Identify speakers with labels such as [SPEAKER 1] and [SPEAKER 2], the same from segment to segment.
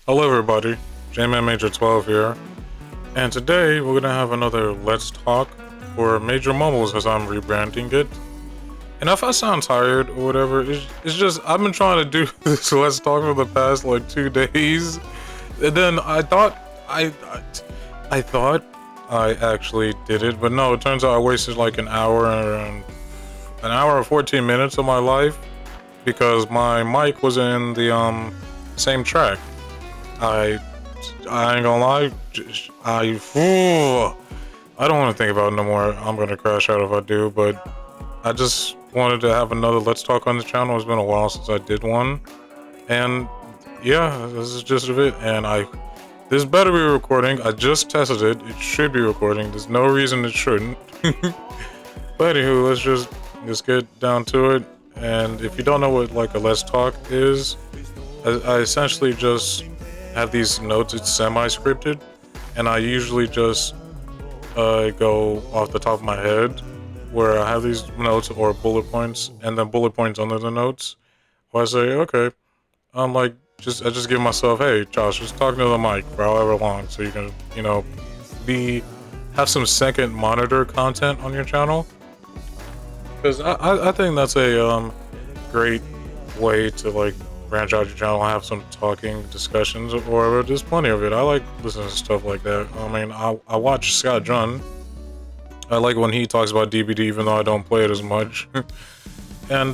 [SPEAKER 1] Hello everybody, J-Man Major 12 here, and today we're gonna have another Let's Talk for Major Mumbles as I'm rebranding it. And if I sound tired or whatever, it's just I've been trying to do this Let's Talk for the past like 2 days, and then I thought I actually did it, but no, it turns out I wasted like an hour and 14 minutes of my life because my mic was in the same track. I ain't gonna lie, I don't want to think about it no more. I'm gonna crash out if I do, but I just wanted to have another Let's Talk on the channel. It's been a while since I did one, and yeah, this is just of it. And this better be recording. I just tested it. It should be recording. There's no reason it shouldn't. But anywho, let's get down to it. And if you don't know what like a Let's Talk is, I essentially just have these notes. It's semi-scripted, and I usually just go off the top of my head, where I have these notes or bullet points, and then bullet points under the notes. Where I say, okay, I just give myself, hey, Josh, just talking to the mic for however long, so you can, have some second monitor content on your channel. Because I think that's a great way to like branch out your channel and have some talking discussions or whatever. There's plenty of it. I like listening to stuff like that. I mean, I watch Scott Jun. I like when he talks about DBD, even though I don't play it as much. And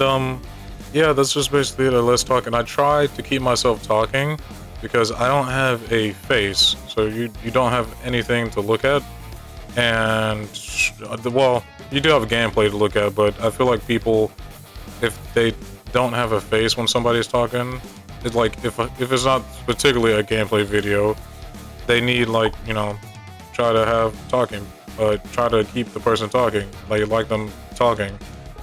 [SPEAKER 1] yeah, that's just basically it. Let's talk. And I try to keep myself talking because I don't have a face, so you don't have anything to look at. And well, you do have a gameplay to look at, but I feel like people, if they don't have a face when somebody's talking, it's like if it's not particularly a gameplay video, they need like try to have talking, try to keep the person talking, like them talking.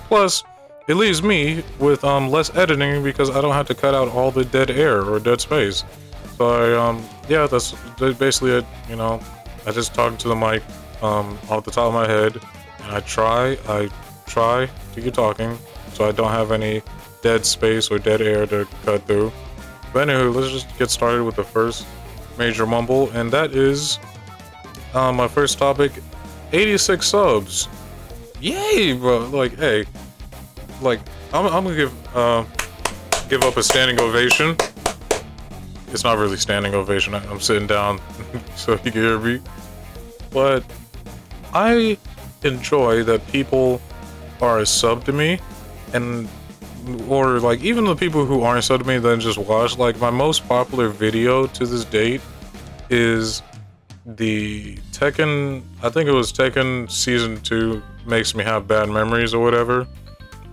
[SPEAKER 1] Plus, it leaves me with less editing because I don't have to cut out all the dead air or dead space. So yeah, that's basically it. I just talk to the mic off the top of my head, and I try to keep talking so I don't have any dead space or dead air to cut through. But anywho, let's just get started with the first major mumble, and that is my first topic: 86 subs. Yay, bro! Like, hey, like I'm gonna give up a standing ovation. It's not really standing ovation. I'm sitting down so you can hear me. But I enjoy that people are a sub to me, or like even the people who aren't sub to me then just watch. Like my most popular video to this date is the Tekken, I think it was Tekken Season 2 Makes Me Have Bad Memories or whatever.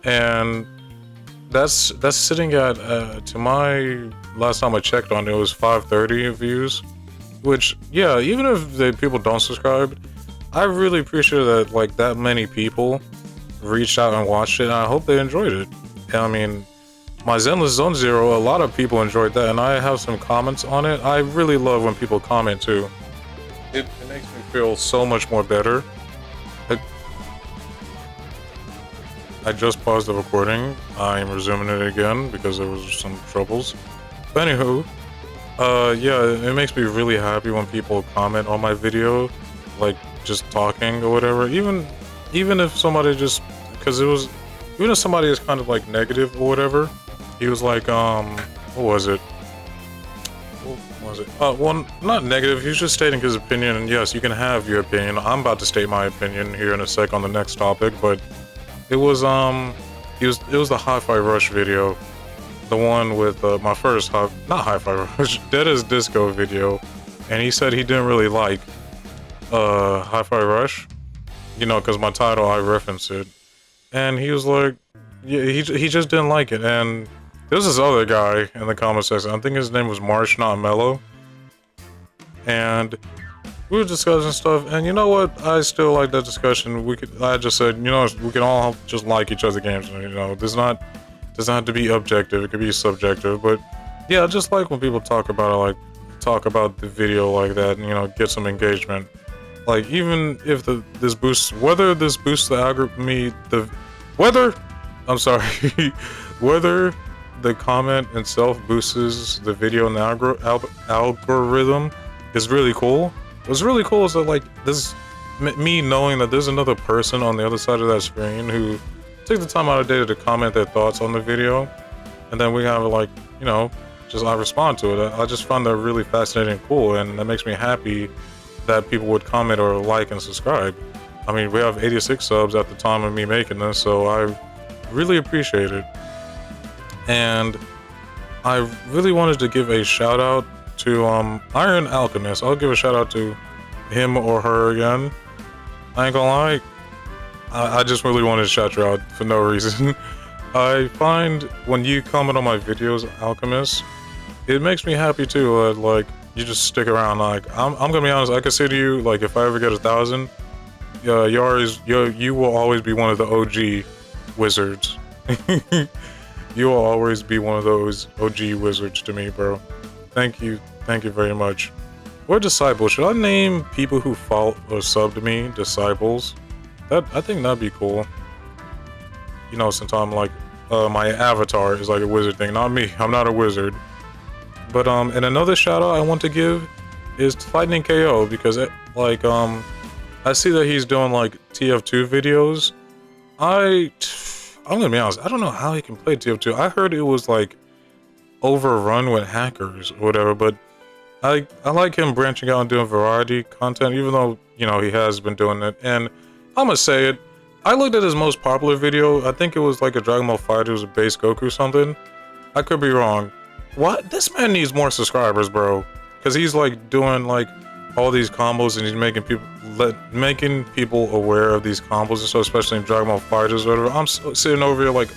[SPEAKER 1] And that's sitting at, to my last time I checked on it, was 530 views. Which, yeah, even if the people don't subscribe, I really appreciate that like that many people reached out and watched it, and I hope they enjoyed it. I mean, my Zenless Zone Zero, a lot of people enjoyed that, and I have some comments on it. I really love when people comment too. It makes me feel so much more better. I just paused the recording. I'm resuming it again because there was some troubles. But anywho, yeah, it makes me really happy when people comment on my video, like just talking or whatever. Even if somebody just, because it was, even if somebody is kind of like negative or whatever, he was like, what was it? Well, not negative. He was just stating his opinion, and yes, you can have your opinion. I'm about to state my opinion here in a sec on the next topic, but it was it was the Hi-Fi Rush video, the one with my first not Hi-Fi Rush, Dead as Disco video, and he said he didn't really like Hi-Fi Rush, because my title, I referenced it, and he was like, yeah, he just didn't like it. And there's this other guy in the comment section, I think his name was Marsh Not Mellow, and we were discussing stuff, and you know what, I still like that discussion. I just said, we can all just like each other's games, doesn't have to be objective, it could be subjective. But yeah, I just like when people talk about it, like talk about the video like that, and get some engagement. Like, even if this boosts, whether this boosts the algorithm, whether the comment itself boosts the video and the algorithm is really cool. What's really cool is that like this, me knowing that there's another person on the other side of that screen who took the time out of day to comment their thoughts on the video, and then we have like, you know, just I respond to it. I just find that really fascinating and cool, and that makes me happy that people would comment or like and subscribe. I mean, we have 86 subs at the time of me making this, so I really appreciate it. And I really wanted to give a shout out to Iron Alchemist. I'll give a shout out to him or her again. I ain't gonna lie, I just really wanted to shout you out for no reason. I find when you comment on my videos, Alchemist, it makes me happy too. Like you just stick around. Like I'm gonna be honest. I can say to you, like if I ever get 1,000, you will always be one of the OG wizards. You will always be one of those OG wizards to me, bro. Thank you very much. Or disciples. Should I name people who follow or sub to me disciples? I think that'd be cool. You know, since I'm like, my avatar is like a wizard thing, not me. I'm not a wizard. But and another shout out I want to give is to Lightning KO, because I see that he's doing like TF2 videos. I'm gonna be honest, I don't know how he can play TF2. I heard it was like overrun with hackers or whatever, but I like him branching out and doing variety content, even though, you know, he has been doing it. And I'm gonna say it, I looked at his most popular video. I think it was like a Dragon Ball FighterZ with base Goku or something. I could be wrong. What? This man needs more subscribers, bro. Because he's like doing like all these combos, and he's making people aware of these combos, and so especially in Dragon Ball FighterZ or whatever. I'm sitting over here like,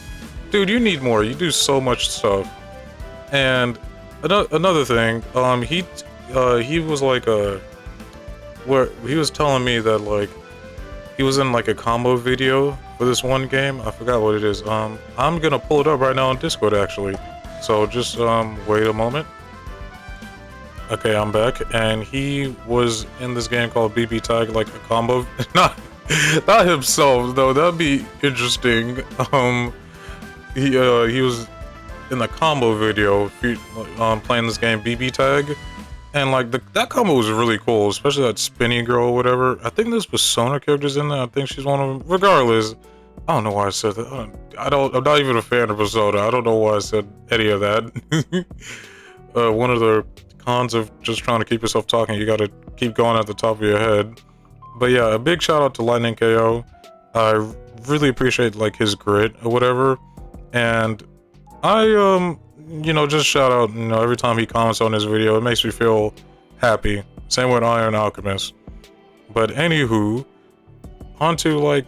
[SPEAKER 1] dude, you need more. You do so much stuff. And another thing, he was like where he was telling me that like he was in like a combo video for this one game. I forgot what it is. I'm gonna pull it up right now on Discord actually. So just wait a moment. Okay, I'm back, and he was in this game called BB Tag, like a combo. not himself though. That'd be interesting. He was in the combo video, playing this game BB Tag, and like that combo was really cool, especially that spinny girl or whatever. I think there's Persona characters in there. I think she's one of them. Regardless, I don't know why I said that. I'm not even a fan of Persona. I don't know why I said any of that. One of the cons of just trying to keep yourself talking, you gotta keep going at the top of your head. But yeah, a big shout out to Lightning KO. I really appreciate like his grit or whatever, and I you know, just shout out, you know, every time he comments on his video, it makes me feel happy. Same with Iron Alchemist. But anywho, onto like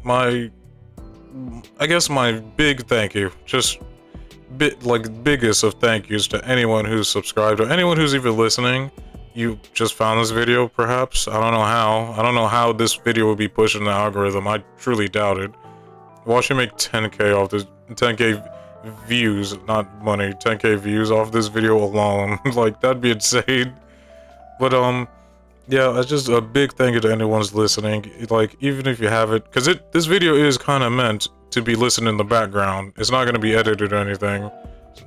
[SPEAKER 1] my, I guess my big thank you, just biggest of thank yous to anyone who's subscribed or anyone who's even listening. You just found this video, perhaps. I don't know how this video will be pushing the algorithm. I truly doubt it. Watch you make 10k off this, 10k views, not money, 10k views off this video alone. Like that'd be insane. But yeah, it's just a big thank you to anyone who's listening. Like even if you have it, because this video is kind of meant to be listened in the background. It's not going to be edited or anything.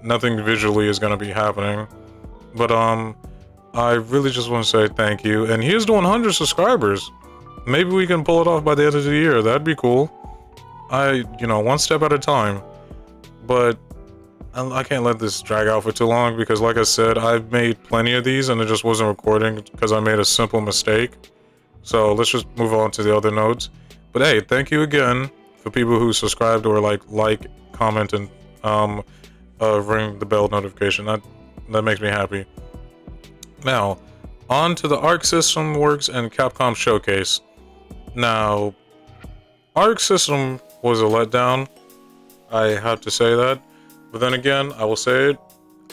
[SPEAKER 1] Nothing visually is going to be happening. But I really just want to say thank you. And here's to 100 subscribers. Maybe we can pull it off by the end of the year. That'd be cool. You know, one step at a time. But I can't let this drag out for too long, because like I said, I've made plenty of these and it just wasn't recording because I made a simple mistake. So let's just move on to the other notes. But hey, thank you again for people who subscribed or like, comment, and ring the bell notification. That makes me happy. Now, on to the Arc System Works and Capcom Showcase. Now, Arc System was a letdown. I have to say that. But then again, I will say it.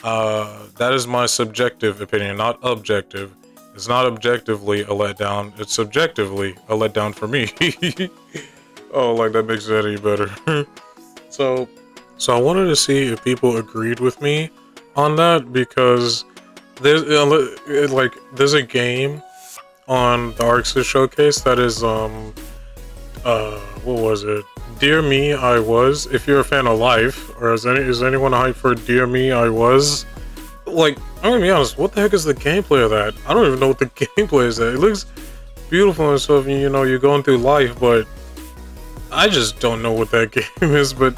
[SPEAKER 1] That is my subjective opinion, not objective. It's not objectively a letdown. It's subjectively a letdown for me. Oh, like that makes it any better. So I wanted to see if people agreed with me on that, because there's a game on the Arcsys Showcase that is what was it? Dear Me, I Was. If you're a fan of Life, or is anyone hyped for Dear Me, I Was? Like, I'm gonna be honest, what the heck is the gameplay of that? I don't even know what the gameplay is. That it looks beautiful and stuff, and you know, you're going through life, but I just don't know what that game is. But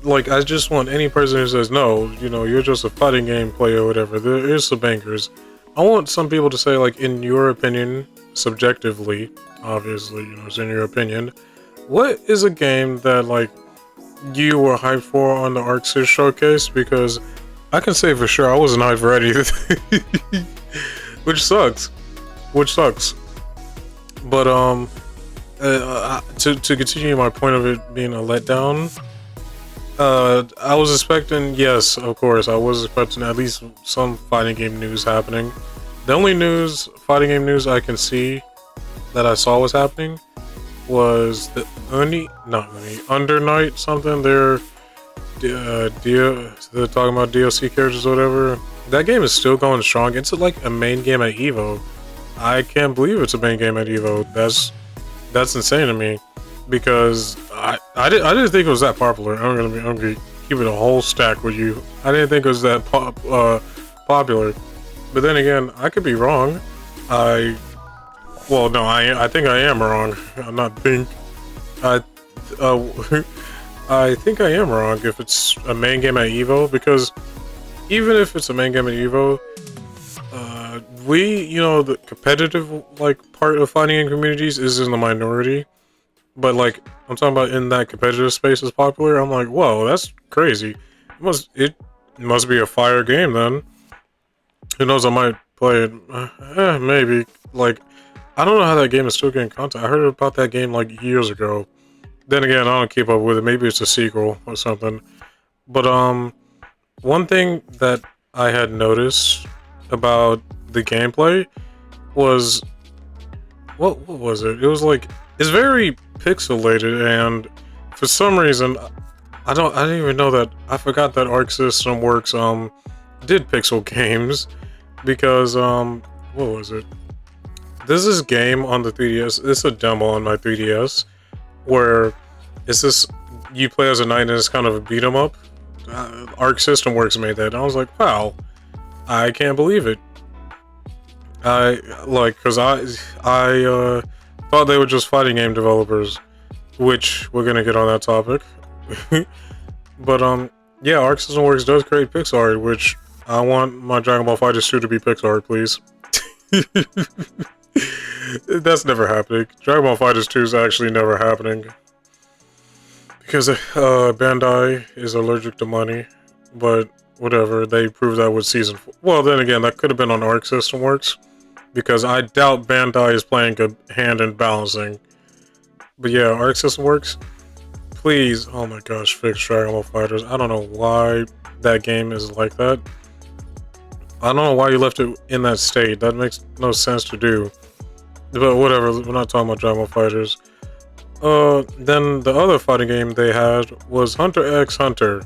[SPEAKER 1] like, I just want any person who says no, you know, you're just a fighting game player or whatever. There is some bangers. I want some people to say, like, in your opinion, subjectively, obviously, you know, it's in your opinion, what is a game that, like, you were hyped for on the Arcsys showcase? Because I can say for sure I wasn't hyped for anything. Which sucks. Which sucks. But, to continue my point of it being a letdown, I was expecting, yes, of course, I was expecting at least some fighting game news happening. The only fighting game news I can see that I saw was happening was the Under Night something. They're talking about DLC characters or whatever. That game is still going strong. It's like a main game at EVO. I can't believe it's a main game at EVO. That's insane to me, because I didn't think it was that popular. I'm gonna keep it a whole stack with you. I didn't think it was that popular. But then again, I could be wrong. I think I am wrong. I'm not think. I think I am wrong if it's a main game at EVO, because even if it's a main game at EVO, the competitive part of fighting game communities is in the minority. But like, I'm talking about in that competitive space is popular. I'm like, whoa, that's crazy. It must be a fire game then. Who knows? I might play it. Maybe. Like, I don't know how that game is still getting content. I heard about that game like years ago. Then again, I don't keep up with it. Maybe it's a sequel or something. But one thing that I had noticed about the gameplay was, what was it? It was like, it's very pixelated, and for some reason, I didn't even know that. I forgot that Arc System Works did pixel games, because what was it? There's this game on the 3DS. It's a demo on my 3DS where it's this, you play as a knight and it's kind of a beat 'em up. Arc System Works made that, and I was like, wow, I can't believe it. Because I thought they were just fighting game developers, which we're gonna get on that topic. But yeah, Arc System Works does create pixel art, which I want my Dragon Ball FighterZ 2 to be pixel art, please. That's never happening. Dragon Ball FighterZ 2 is actually never happening, because Bandai is allergic to money. But whatever, they proved that with Season 4. Well, then again, that could have been on Arc System Works, because I doubt Bandai is playing a hand in balancing. But yeah, Arc System Works, please, oh my gosh, fix Dragon Ball FighterZ. I don't know why that game is like that. I don't know why you left it in that state. That makes no sense to do. But whatever, we're not talking about Dragon Ball FighterZ. Then the other fighting game they had was Hunter x Hunter.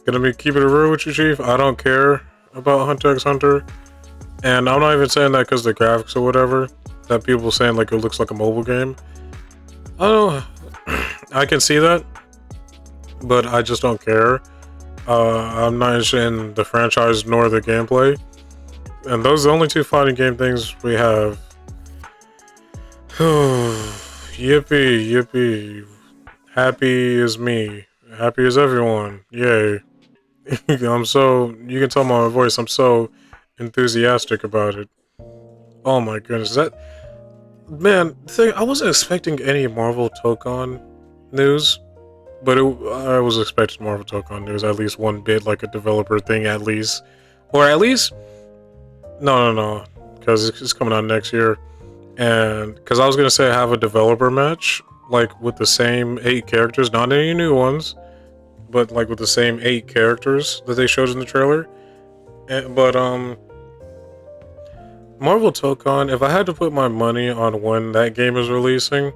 [SPEAKER 1] Gonna be keeping it real with you, Chief. I don't care about Hunter x Hunter. And I'm not even saying that because the graphics or whatever, that people saying like it looks like a mobile game. I can see that, but I just don't care. I'm not interested in the franchise nor the gameplay. And those are the only two fighting game things we have. Yippee, yippee. Happy is me. Happy is everyone. Yay. You can tell my voice, I'm so enthusiastic about it. Oh my goodness, man, I wasn't expecting any Marvel Tokon news, but I was expecting Marvel Tokon news, at least one bit, like a developer thing at least. Or at least, no, because it's coming out next year. And because I was going to say have a developer match, like with the same 8 characters, not any new ones, but like with the same 8 characters that they showed in the trailer. But Marvel Tokon, if I had to put my money on when that game is releasing,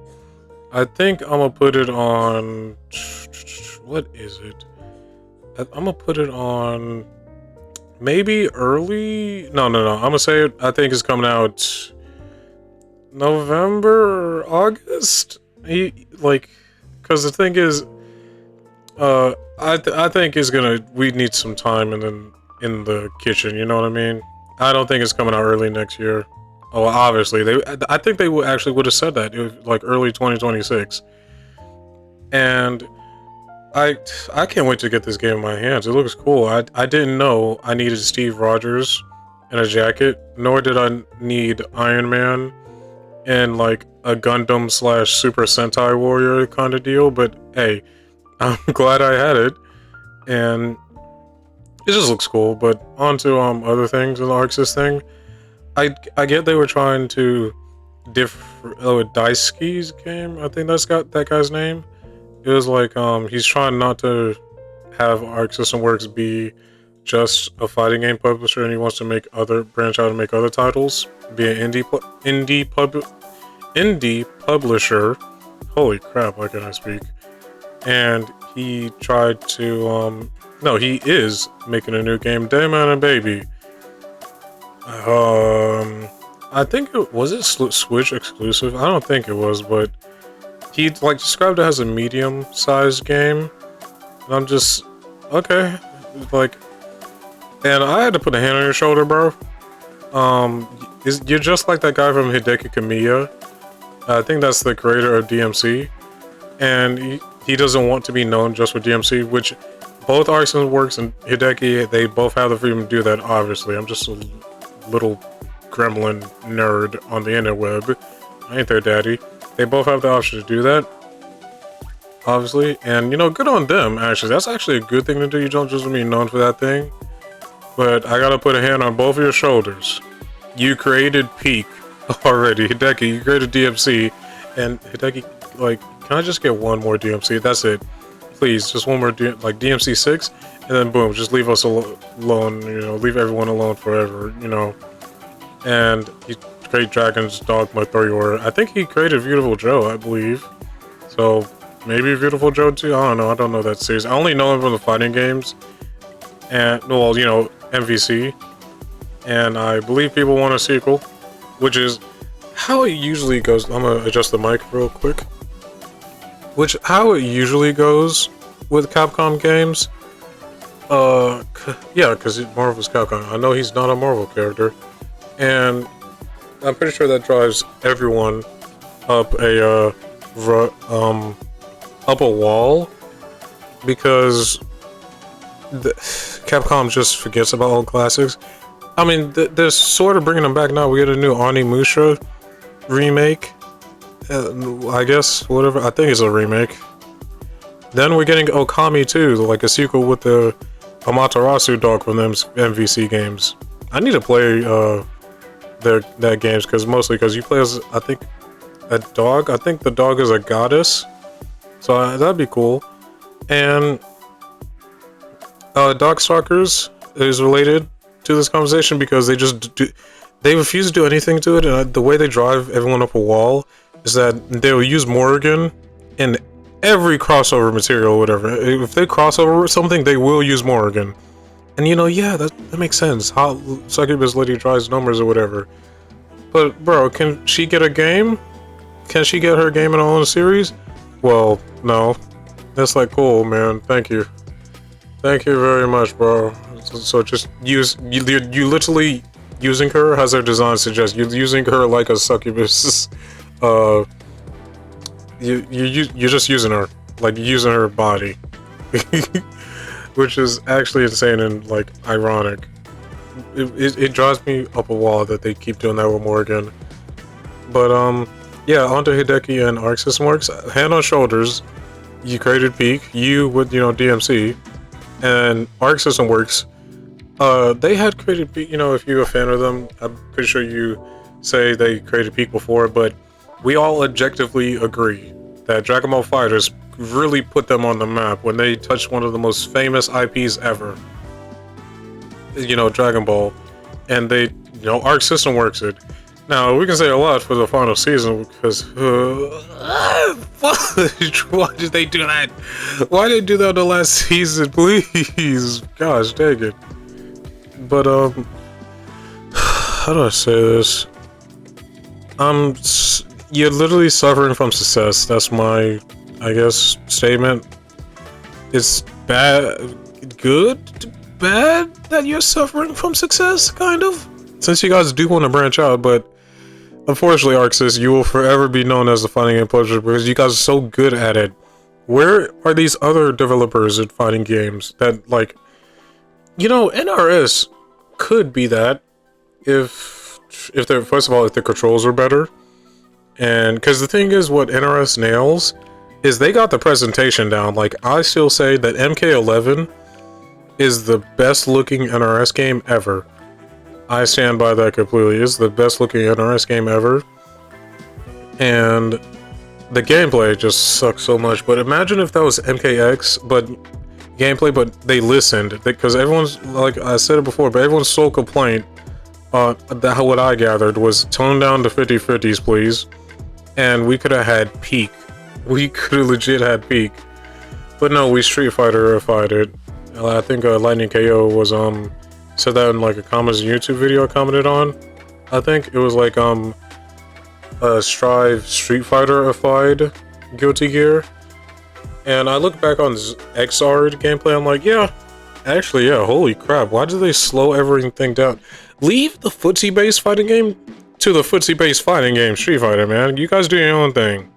[SPEAKER 1] I think I'm gonna put it on, what is it? I'm gonna put it on maybe early, no, I'm gonna say it, I think it's coming out November or August. because the thing is, I think it's we need some time and then in the kitchen. You know what I mean? I don't think it's coming out early next year. Oh, obviously I think they would have said that it was like early 2026, and I can't wait to get this game in my hands. It looks cool. I didn't know I needed Steve Rogers in a jacket, nor did I need Iron Man and like a Gundam / Super Sentai Warrior kind of deal. But hey, I'm glad I had it, and it just looks cool. But on to other things in the Arcsys thing. I get they were trying to Daisuke's game. I think that's got that guy's name. It was like he's trying not to have Arcsys Works be just a fighting game publisher, and he wants to branch out and make other titles, be an indie publisher. Holy crap! Why can't I speak? And he tried to no, he is making a new game, Dayman and Baby. I think it was Switch exclusive. I don't think it was, but he like described it as a medium-sized game, and I'm just okay. Like, and I had to put a hand on your shoulder, bro. You're just like that guy from Hideki Kamiya. I think that's the creator of DMC, and he doesn't want to be known just for DMC, which both Arcsys Works and Hideki, they both have the freedom to do that. Obviously, I'm just a little gremlin nerd on the interweb. I ain't their daddy. They both have the option to do that, obviously, and you know, good on them. Actually, that's actually a good thing to do. You don't just be known for that thing. But I gotta put a hand on both of your shoulders. You created Peak already, Hideki. You created DMC, and Hideki, like, can I just get one more DMC? That's it, please. Just one more, like DMC 6, and then boom, just leave us alone. You know, leave everyone alone forever. You know, and he created Dragon's Dogma 3, or I think he created Beautiful Joe, I believe. So maybe Beautiful Joe too. I don't know. I don't know that series. I only know him from the fighting games, and well, you know, MVC. And I believe people want a sequel, which is how it usually goes. I'm gonna adjust the mic real quick. Which how it usually goes with Capcom games. Yeah, because Marvel's Capcom. I know he's not a Marvel character, and I'm pretty sure that drives everyone up a wall, because Capcom just forgets about old classics. I mean, they're sort of bringing them back now. We get a new Onimusha remake, I guess, whatever. I think it's a remake. Then we're getting Okami too, like a sequel with the Amaterasu dog from them MVC games. I need to play that games, mostly because you play as, I think, a dog. I think the dog is a goddess, so that'd be cool. And Darkstalkers is related to this conversation because they refuse to do anything to it, and the way they drive everyone up a wall is that they'll use Morrigan in every crossover material or whatever. If they cross over something, they will use Morrigan. And you know, yeah, that makes sense. How Succubus Lady drives numbers or whatever. But bro, can she get a game? Can she get her game in her own series? Well, no. That's like, cool, man. Thank you. Thank you very much, bro. So just you literally using her, as her design suggests, you're using her like a succubus. You're just using her, like using her body, which is actually insane and like ironic. It drives me up a wall that they keep doing that with Morgan. But yeah, onto Hideki and Arcsys Works. Hand on shoulders, you created Peak. You with, you know, DMC and Arcsys Works. They had created Peak. You know, if you're a fan of them, I'm pretty sure you say they created Peak before. But we all objectively agree that Dragon Ball FighterZ really put them on the map when they touched one of the most famous IPs ever. You know, Dragon Ball, and they, you know, Arcsys Works it. Now we can say a lot for the final season because why did they do that? Why did they do that in the last season? Please, gosh, dang it. But how do I say this? You're literally suffering from success. That's my I guess, statement. It's bad that you're suffering from success, kind of. Since you guys do want to branch out, but unfortunately, Arcsys, you will forever be known as the fighting game publisher because you guys are so good at it. Where are these other developers at fighting games that, like, you know, NRS could be that if they're, first of all, if the controls are better. And because the thing is, what NRS nails is they got the presentation down. Like, I still say that MK11 is the best looking NRS game ever. I stand by that completely. It's the best looking NRS game ever. And the gameplay just sucks so much. But imagine if that was MKX, but gameplay, but they listened. Because everyone's, like I said it before, but everyone's sole complaint, that what I gathered was tone down to 50/50s, please. And we could have had peak. We could have legit had peak. But no, we Street Fighter-ified it. I think Lightning KO was, said that in like a comments YouTube video I commented on. I think it was like, Strive Street Fighter-ified Guilty Gear. And I look back on XR gameplay, I'm like, yeah, actually, yeah, holy crap, why did they slow everything down? Leave the footsie-based fighting game to the footsie-based fighting game, Street Fighter, man. You guys do your own thing.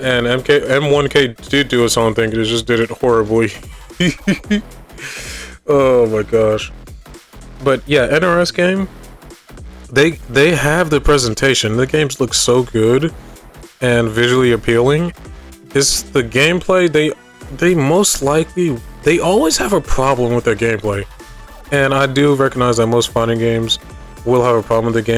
[SPEAKER 1] And M1K did do its own thing, it just did it horribly. Oh my gosh. But yeah, NRS game, they have the presentation. The games look so good and visually appealing. It's the gameplay, they most likely, they always have a problem with their gameplay. And I do recognize that most fighting games will have a problem with the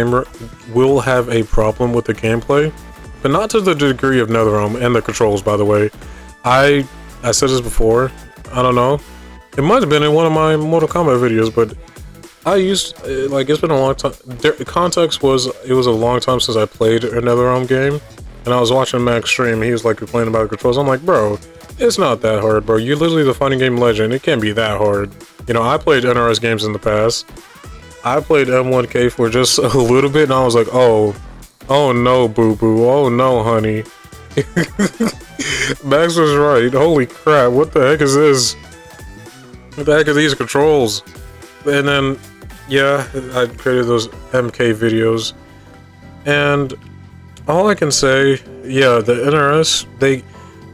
[SPEAKER 1] gameplay, but not to the degree of NetherRealm and the controls, by the way. I said this before, I don't know, it might have been in one of my Mortal Kombat videos, but I used, like, it's been a long time. The context was, it was a long time since I played a NetherRealm game, and I was watching Max stream, he was like complaining about the controls. I'm like, bro, it's not that hard, bro. You're literally the fighting game legend. It can't be that hard. You know, I played NRS games in the past. I played M1K for just a little bit, and I was like, oh no, boo-boo. Oh no, honey. Max was right. Holy crap, what the heck is this? What the heck are these controls? And then, yeah, I created those MK videos. And all I can say, yeah, the NRS,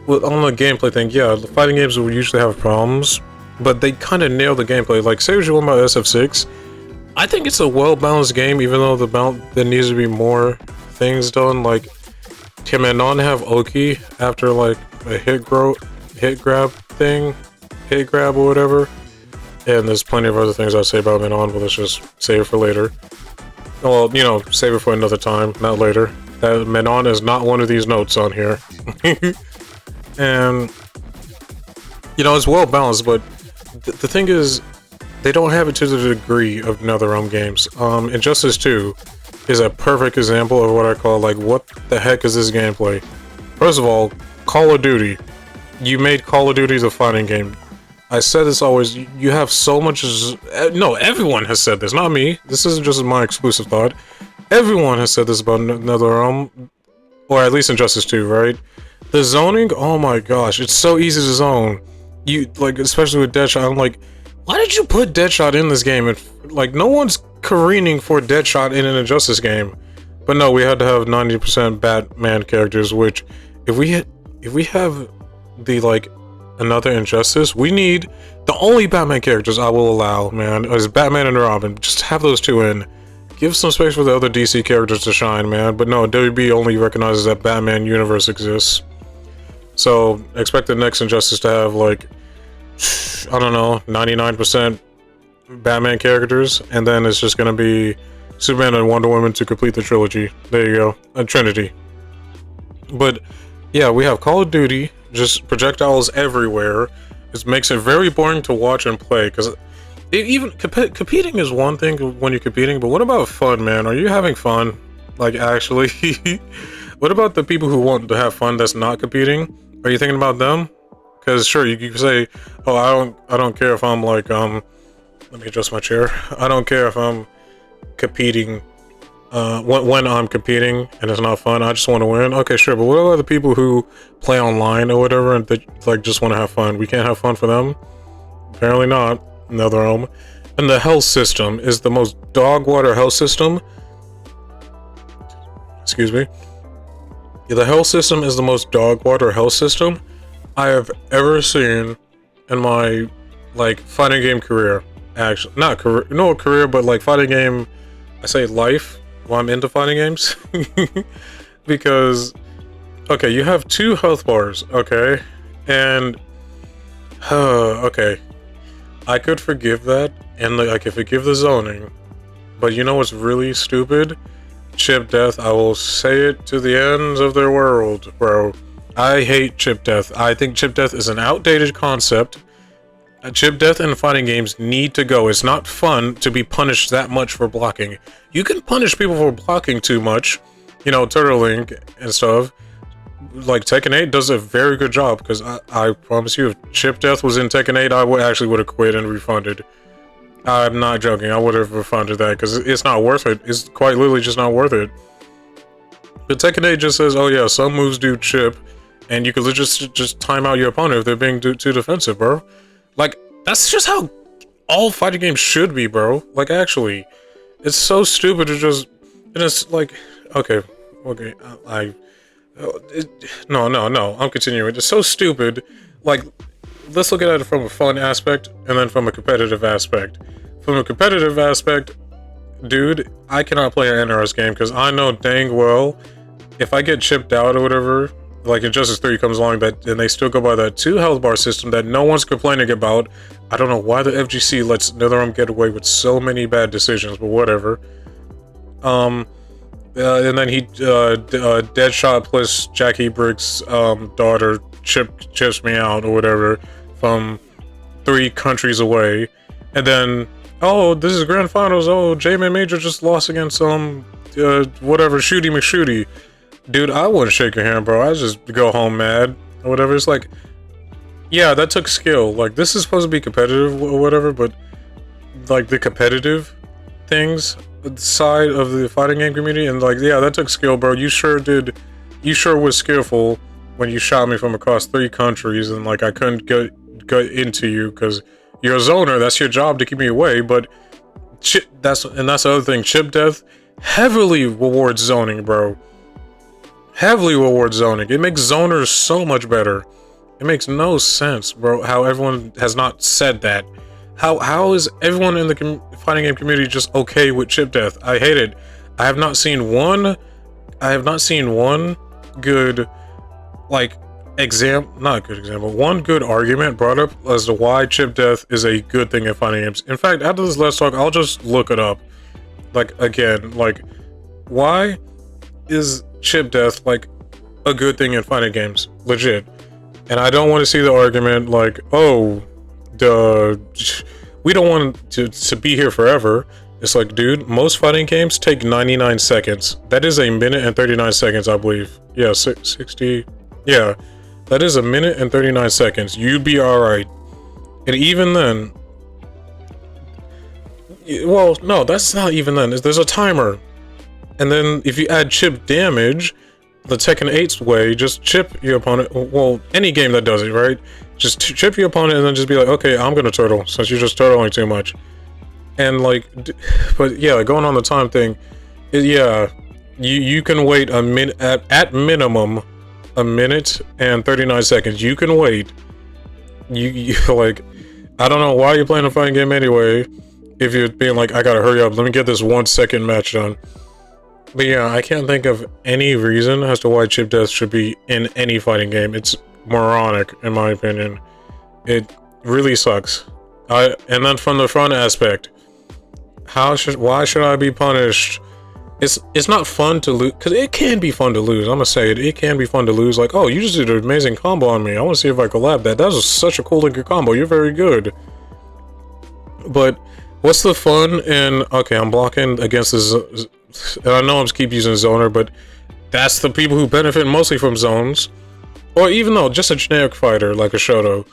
[SPEAKER 1] well, on the gameplay thing, yeah, the fighting games will usually have problems, but they kind of nail the gameplay. Like, say what you want about SF6, I think it's a well-balanced game, even though there needs to be more things done. Like, can Manon have Oki after, like, a hit grab or whatever? And there's plenty of other things I'd say about Manon, but let's just save it for later. Well, you know, save it for another time, not later. That Manon is not one of these notes on here. And, you know, it's well balanced, but the thing is, they don't have it to the degree of NetherRealm games. Injustice 2 is a perfect example of what I call, like, what the heck is this gameplay? First of all, Call of Duty. You made Call of Duty the fighting game. I said this always, you have so much, no, everyone has said this, not me. This isn't just my exclusive thought. Everyone has said this about NetherRealm, or at least Injustice 2, right? The zoning, oh my gosh, it's so easy to zone. You, like, especially with Deadshot, I'm like, why did you put Deadshot in this game? Like, no one's careening for Deadshot in an Injustice game. But no, we had to have 90% Batman characters, which, if we have the, like, another Injustice, we need, the only Batman characters I will allow, man, is Batman and Robin. Just have those two in. Give some space for the other DC characters to shine, man. But no, WB only recognizes that Batman universe exists. So, expect the next Injustice to have, like, I don't know, 99% Batman characters, and then it's just gonna be Superman and Wonder Woman to complete the trilogy. There you go, a Trinity. But yeah, we have Call of Duty, just projectiles everywhere. It makes it very boring to watch and play, because even competing is one thing when you're competing, but what about fun, man? Are you having fun? Like, actually? What about the people who want to have fun that's not competing? Are you thinking about them? Because sure, you can say, oh, I don't care if I'm like, let me adjust my chair. I don't care if I'm competing when I'm competing and it's not fun, I just want to win. Okay, sure, but what about the people who play online or whatever and they like just want to have fun? We can't have fun for them? Apparently not. Another realm. And the health system is the most dog water health system. Excuse me. Yeah, the health system is the most dog water health system I have ever seen in my like fighting game career. Actually, not career, no career, but like fighting game. I say life while I'm into fighting games because okay, you have 2 health bars, okay, and okay, I could forgive that, and like I could forgive the zoning, but you know what's really stupid? Chip death. I will say it to the ends of the world, bro. I hate chip death. I think chip death is an outdated concept. Chip death in fighting games need to go. It's not fun to be punished that much for blocking. You can punish people for blocking too much, you know, Turtle Link and stuff. Like Tekken 8 does a very good job because I promise you, if chip death was in Tekken 8, I would have quit and refunded. I'm not joking. I would have refunded that because it's not worth it. It's quite literally just not worth it. But Tekken 8 just says, oh yeah, some moves do chip, and you could just time out your opponent if they're being too defensive, bro. Like, that's just how all fighting games should be, bro. Like, actually, it's so stupid to just, and it's like, okay, no, I'm continuing. It's so stupid. Like, let's look at it from a fun aspect and then from a competitive aspect. From a competitive aspect, dude, I cannot play an NRS game because I know dang well if I get chipped out or whatever, like Injustice 3 comes along, that and they still go by that 2 health bar system that no one's complaining about. I don't know why the FGC lets NetherRealm get away with so many bad decisions, but whatever. And then Deadshot plus Jackie Brick's daughter chips me out or whatever from 3 countries away, and then oh, this is grand finals. Oh, J-Man Major just lost against whatever Shooty McShooty. Dude, I wouldn't shake your hand, bro. I just go home mad or whatever. It's like, yeah, that took skill. Like, this is supposed to be competitive or whatever, but like the competitive things side of the fighting game community, and like, yeah, that took skill, bro. You sure did. You sure was skillful when you shot me from across 3 countries, and like I couldn't get into you because you're a zoner. That's your job to keep me away. But that's the other thing. Chip death heavily rewards zoning, bro. Heavily rewards zoning. It makes zoners so much better. It makes no sense, bro, how everyone has not said that. How is everyone in the fighting game community just okay with chip death? I hate it. I have not seen one good, like, one good argument brought up as to why chip death is a good thing in fighting games. In fact, after this Let's Talk, I'll just look it up. Like, again, like, why is chip death like a good thing in fighting games? Legit. And I don't want to see the argument like, oh, we don't want to be here forever. It's like, dude, most fighting games take 99 seconds. That is 1 minute and 39 seconds, I believe. Yeah, 60. Yeah, that is 1 minute and 39 seconds. You'd be alright. And even then, well, no, that's not even then. There's a timer. And then if you add chip damage, the Tekken 8's way, just chip your opponent. Well, any game that does it, right? Just chip your opponent and then just be like, okay, I'm gonna turtle since you're just turtling too much. And like, but yeah, going on the time thing, yeah, you can wait a minute at minimum, 1 minute and 39 seconds. You can wait. You like, I don't know why you're playing a fighting game anyway. If you're being like, I gotta hurry up, let me get this 1 second match done. But yeah, I can't think of any reason as to why chip death should be in any fighting game. It's moronic, in my opinion. It really sucks. And then from the front aspect, why should I be punished? It's not fun to lose, because it can be fun to lose. I'm gonna say it. It can be fun to lose. Like, oh, you just did an amazing combo on me. I want to see if I collab that. That was such a cool looking combo. You're very good. But what's the fun in, okay, I'm blocking against this, and I know I'm keep using zoner, but that's the people who benefit mostly from zones. Or even though just a generic fighter like a Shoto.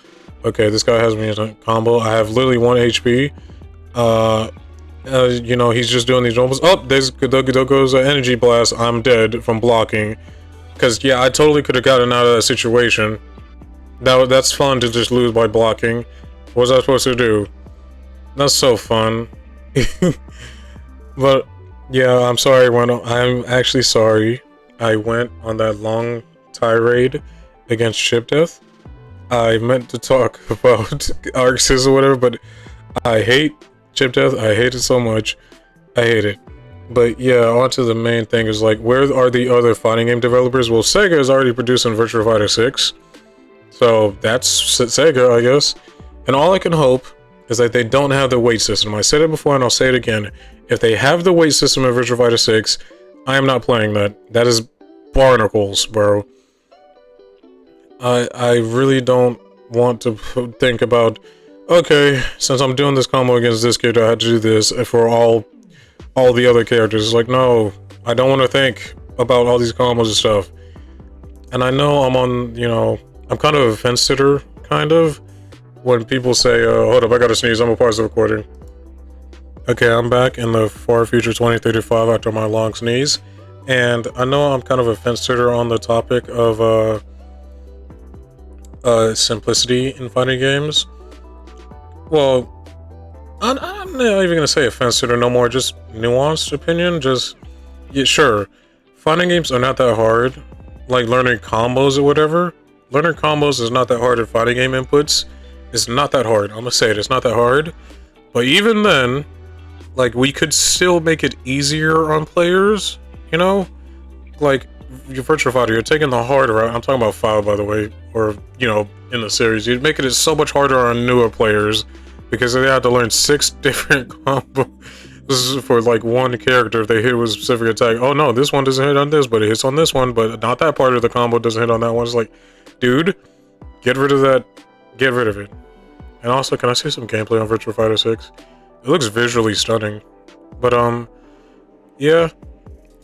[SPEAKER 1] Okay, this guy has me in a combo. I have literally 1 HP. You know, he's just doing these normals. Oh, there goes an energy blast. I'm dead from blocking. Because, yeah, I totally could have gotten out of that situation. That's fun to just lose by blocking. What was I supposed to do? That's so fun. But, yeah, I'm sorry. I'm actually sorry. I went on that long tirade against Chip Death. I meant to talk about Arcsys or whatever, but I hate Chip Death. I hate it so much. I hate it. But yeah, on to the main thing is like, where are the other fighting game developers? Well, Sega is already producing Virtua Fighter 6. So that's Sega, I guess. And all I can hope is that they don't have the weight system. I said it before and I'll say it again. If they have the weight system in Virtua Fighter 6, I am not playing that. That is barnacles, bro. I really don't want to think about, okay, since I'm doing this combo against this character, I had to do this for all the other characters. It's like, no, I don't want to think about all these combos and stuff. And I know I'm on, you know, I'm kind of a fence sitter, kind of. When people say, hold up, I gotta sneeze, I'm a pause the recording. Okay, I'm back in the far future 2035 after my long sneeze. And I know I'm kind of a fence sitter on the topic of simplicity in fighting games. Well, I'm not even gonna say a fence sitter no more, just nuanced opinion. Just, yeah, sure, fighting games are not that hard. Like learning combos or whatever. Learning combos is not that hard in fighting game inputs. It's not that hard. I'm gonna say it, it's not that hard. But even then, like, we could still make it easier on players, you know? Like, your Virtua Fighter, you're taking the hard route. I'm talking about 5, by the way, or, you know, in the series. You're making it so much harder on newer players because they have to learn 6 different combos for, like, one character if they hit with a specific attack. Oh, no, this one doesn't hit on this, but it hits on this one, but not that part of the combo doesn't hit on that one. It's like, dude, get rid of that. Get rid of it. And also, can I see some gameplay on Virtua Fighter 6? It looks visually stunning. But, yeah.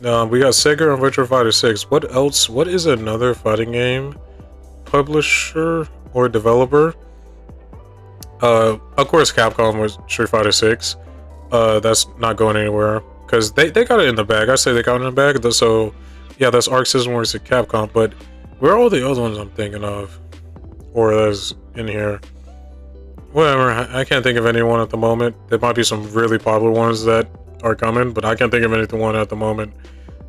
[SPEAKER 1] We got Sega on Virtua Fighter 6. What else? What is another fighting game publisher or developer? Of course, Capcom was Street Fighter 6. That's not going anywhere. Because they got it in the bag. I say they got it in the bag. So, yeah, that's Arcsys works at Capcom. But where are all the other ones I'm thinking of? Or that's in here? Whatever, I can't think of anyone at the moment. There might be some really popular ones that are coming, but I can't think of anyone at the moment.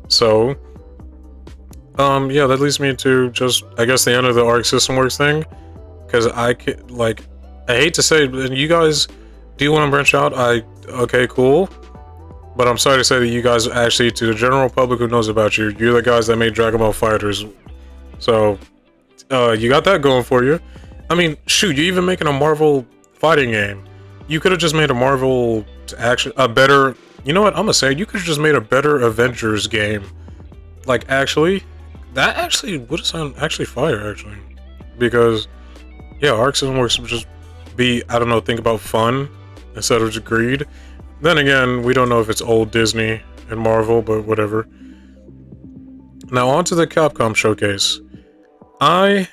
[SPEAKER 1] So, yeah, that leads me to just, I guess, the end of the Arc System Works thing. Because I hate to say it, and you guys, do you want to branch out? Okay, cool. But I'm sorry to say that you guys actually, to the general public who knows about you, you're the guys that made Dragon Ball FighterZ. So, you got that going for you. I mean, shoot, you're even making a Marvel fighting game. You could have just made a Marvel a better, you know what, I'm gonna say, you could have just made a better Avengers game. Like, actually, that actually would have sounded actually fire, actually. Because, yeah, Arc System Works would just be, I don't know, think about fun instead of just greed. Then again, we don't know if it's old Disney and Marvel, but whatever. Now, on to the Capcom showcase. I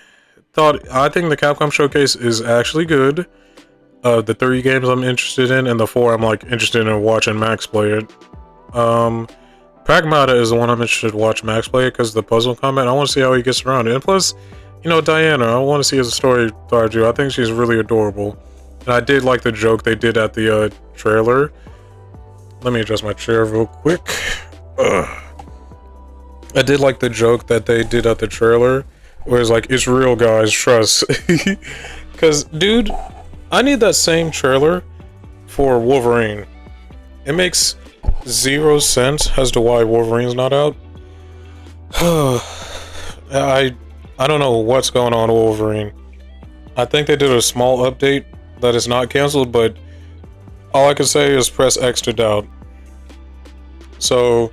[SPEAKER 1] think the Capcom showcase is actually good. The 3 games I'm interested in, and the 4 I'm like interested in watching Max play it. Pragmata is the one I'm interested to watch Max play because of the puzzle combat. I want to see how he gets around it. And plus, you know, Diana, I want to see his story through. I think she's really adorable. And I did like the joke they did at the trailer. Let me adjust my chair real quick. I did like the joke that they did at the trailer. Where it's like, it's real, guys, trust. Because, dude, I need that same trailer for Wolverine. It makes 0 sense as to why Wolverine's not out. I don't know what's going on with Wolverine. I think they did a small update that is not canceled, but all I can say is press X to doubt. So,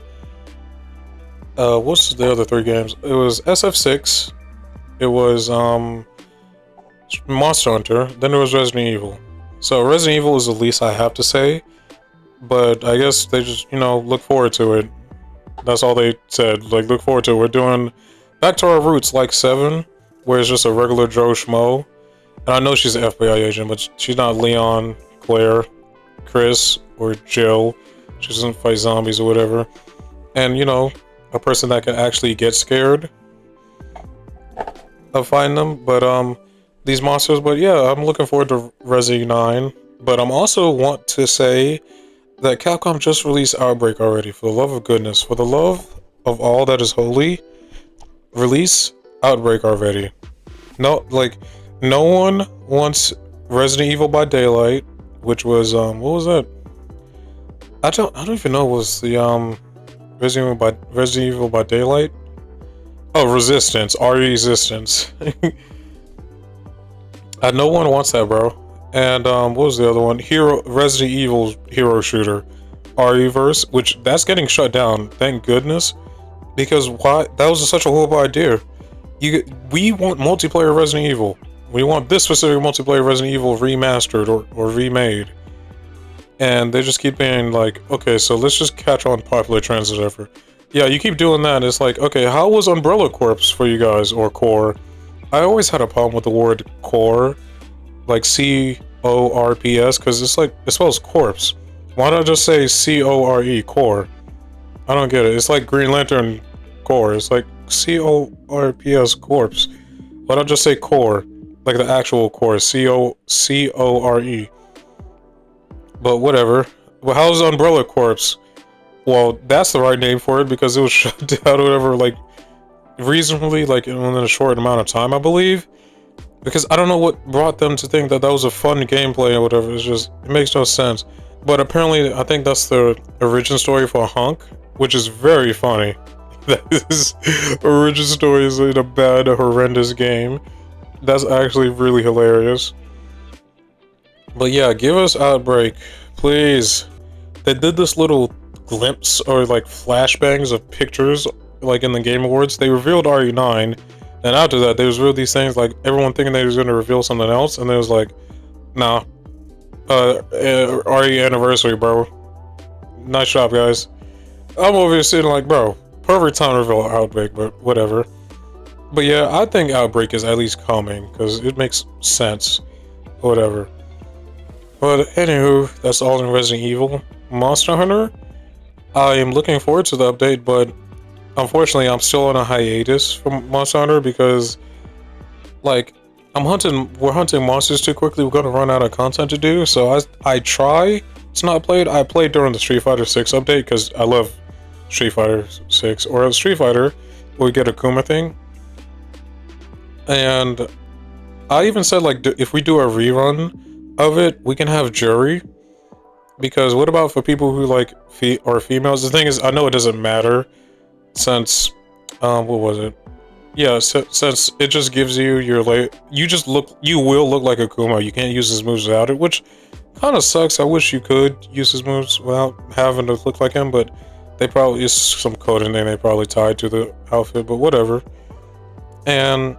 [SPEAKER 1] what's the other 3 games? It was SF6. It was Monster Hunter, then there was Resident Evil. So Resident Evil is the least I have to say, but I guess they just, you know, look forward to it. That's all they said, like, look forward to it. We're doing back to our roots, like 7, where it's just a regular Joe Schmo. And I know she's an FBI agent, but she's not Leon, Claire, Chris, or Jill. She doesn't fight zombies or whatever. And, you know, a person that can actually get scared of fighting them. But, these monsters, but yeah, I'm looking forward to Resi 9. But I'm also want to say that Capcom just released Outbreak already. For the love of goodness, for the love of all that is holy, release Outbreak already. No, like, no one wants Resident Evil by Daylight, which was, what was that? I don't even know, was the, Resident Evil by Daylight? Oh, Resistance, Resistance. No one wants that, bro. And, what was the other one? Resident Evil Hero Shooter, REverse, which, that's getting shut down, thank goodness. Because why? That was such a horrible idea. We want multiplayer Resident Evil. We want this specific multiplayer Resident Evil remastered or remade. And they just keep being like, okay, so let's just catch on popular trends or whatever. Yeah, you keep doing that, it's like, okay, how was Umbrella Corps for you guys, or Core? I always had a problem with the word Core, like C-O-R-P-S, because it's like, it spells corpse. Why not just say C-O-R-E, Core? I don't get it. It's like Green Lantern Core. It's like C-O-R-P-S, corpse. Why not just say core? Like the actual core, C-O-R-E. But whatever. Well, how's Umbrella Corps? Well, that's the right name for it because it was shut down or whatever, like, reasonably, like, within a short amount of time, I believe. Because I don't know what brought them to think that that was a fun gameplay or whatever. It's just, it makes no sense. But apparently, I think that's the origin story for Hunk, which is very funny. That is origin story is in a bad, horrendous game. That's actually really hilarious. But yeah, give us Outbreak, please. They did this little glimpse or like flashbangs of pictures, like in the Game Awards. They revealed RE9, and after that, they revealed these things like everyone thinking they was going to reveal something else, and they was like, nah, RE anniversary, bro. Nice job, guys. I'm over here sitting like, bro, perfect time to reveal Outbreak, but whatever. But yeah, I think Outbreak is at least coming, because it makes sense. Whatever. But anywho, that's all in Resident Evil. Monster Hunter? I am looking forward to the update, but unfortunately I'm still on a hiatus from Monster Hunter because, like, we're hunting monsters too quickly, we're gonna run out of content to do, so I try to not play it. I played during the Street Fighter 6 update because I love Street Fighter 6, or Street Fighter, we get a Kuma thing. And I even said, like, if we do a rerun of it, we can have jury. Because what about for people who like or females? The thing is, I know it doesn't matter since, what was it? Yeah, since it just gives you your you will look like Akuma. You can't use his moves without it, which kind of sucks. I wish you could use his moves without having to look like him, but they probably, it's some coding thing they probably tied to the outfit, but whatever. And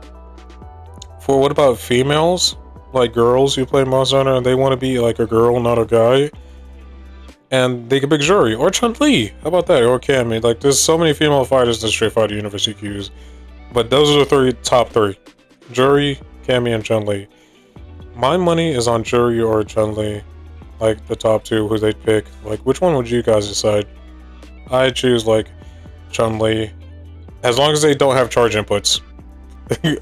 [SPEAKER 1] for what about females? Like girls who play Monster Hunter and they want to be like a girl, not a guy. And they can pick Juri or Chun-Li. How about that? Or Cammy. Like, there's so many female fighters in the Street Fighter universe you can use. But those are the top three. Juri, Cammy, and Chun-Li. My money is on Juri or Chun-Li. Like, the top two who they pick. Like, which one would you guys decide? I choose, like, Chun-Li. As long as they don't have charge inputs.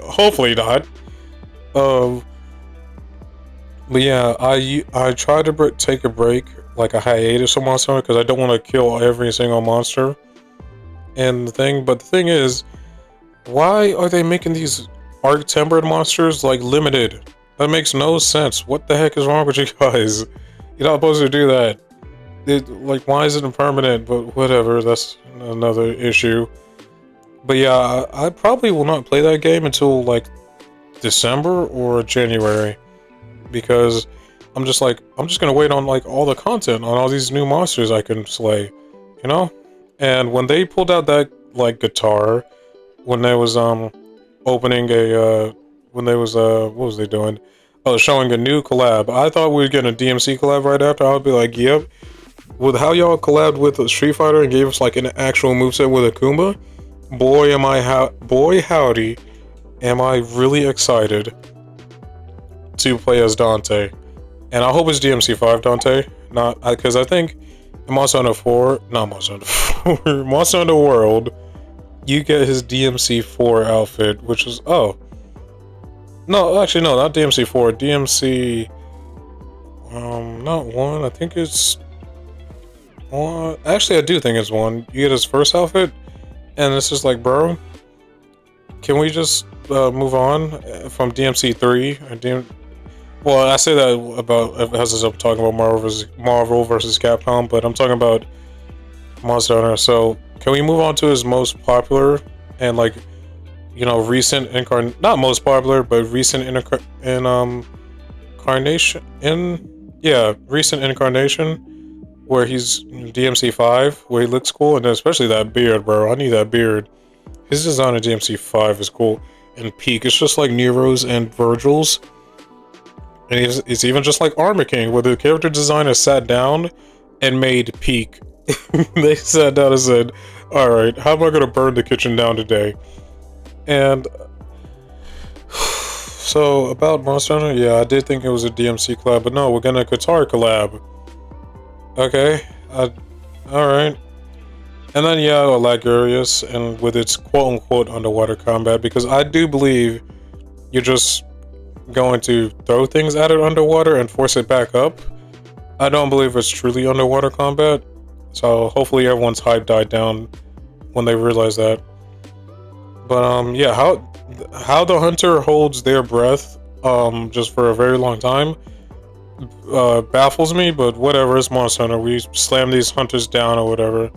[SPEAKER 1] Hopefully not. But yeah, I try to take a break, like a hiatus on Monster Hunter, because I don't want to kill every single monster. And but the thing is, why are they making these arc-tempered monsters, like, limited? That makes no sense. What the heck is wrong with you guys? You're not supposed to do that. Like, why is it impermanent? But whatever, that's another issue. But yeah, I probably will not play that game until, like, December or January. Because I'm just gonna wait on, like, all the content on all these new monsters I can slay, you know? And when they pulled out that, like, guitar, when they was opening a when they was what was they doing? Oh, showing a new collab. I thought we were getting a DMC collab right after. I would be like, yep. With how y'all collabed with Street Fighter and gave us like an actual moveset with Akuma, boy howdy, am I really excited to play as Dante. And I hope it's DMC5 Dante, not because I think in Monster Hunter 4, not Monster Hunter 4, Monster Hunter World, you get his DMC 4 outfit, which is no, actually no, not DMC 4, DMC not 1. I think it's 1. Actually, I do think it's 1. You get his first outfit, and it's just like, bro, can we just move on from DMC 3 or Well, I say that about as I'm talking about Marvel versus Capcom, but I'm talking about Monster Hunter. So can we move on to his most popular and like, you know, recent not most popular, but recent recent incarnation where he's DMC 5, where he looks cool, and especially that beard, bro. I need that beard. His design of DMC 5 is cool, and Peak, it's just like Nero's and Virgil's. And it's even just like Armor King, where the character designer sat down and made Peak. They sat down and said, alright, how am I going to burn the kitchen down today? And so about Monster Hunter, yeah, I did think it was a DMC collab, but no, we're gonna guitar collab. Okay, alright. And then yeah, Lagurius, and with its quote-unquote underwater combat, because I do believe you're just going to throw things at it underwater and force it back up. I don't believe it's truly underwater combat, so hopefully everyone's hype died down when they realize that. But yeah, how the hunter holds their breath just for a very long time baffles me, but whatever, it's Monster Hunter. We slam these hunters down or whatever.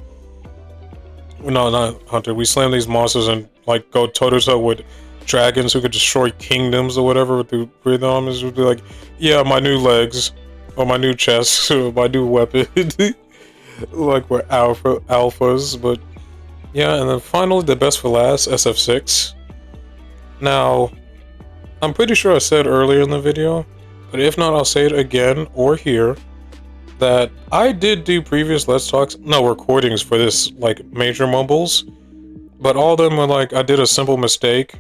[SPEAKER 1] No, not hunter. We slam these monsters and like go toe-to-toe with dragons who could destroy kingdoms or whatever with the breathing arms. Would be like, yeah, my new legs or my new chest or my new weapon. Like we're alphas, but yeah. And then finally, the best for last, SF6. Now, I'm pretty sure I said earlier in the video, but if not, I'll say it again or here, that I did do previous recordings for this, like, major mumbles, but all of them were like, I did a simple mistake,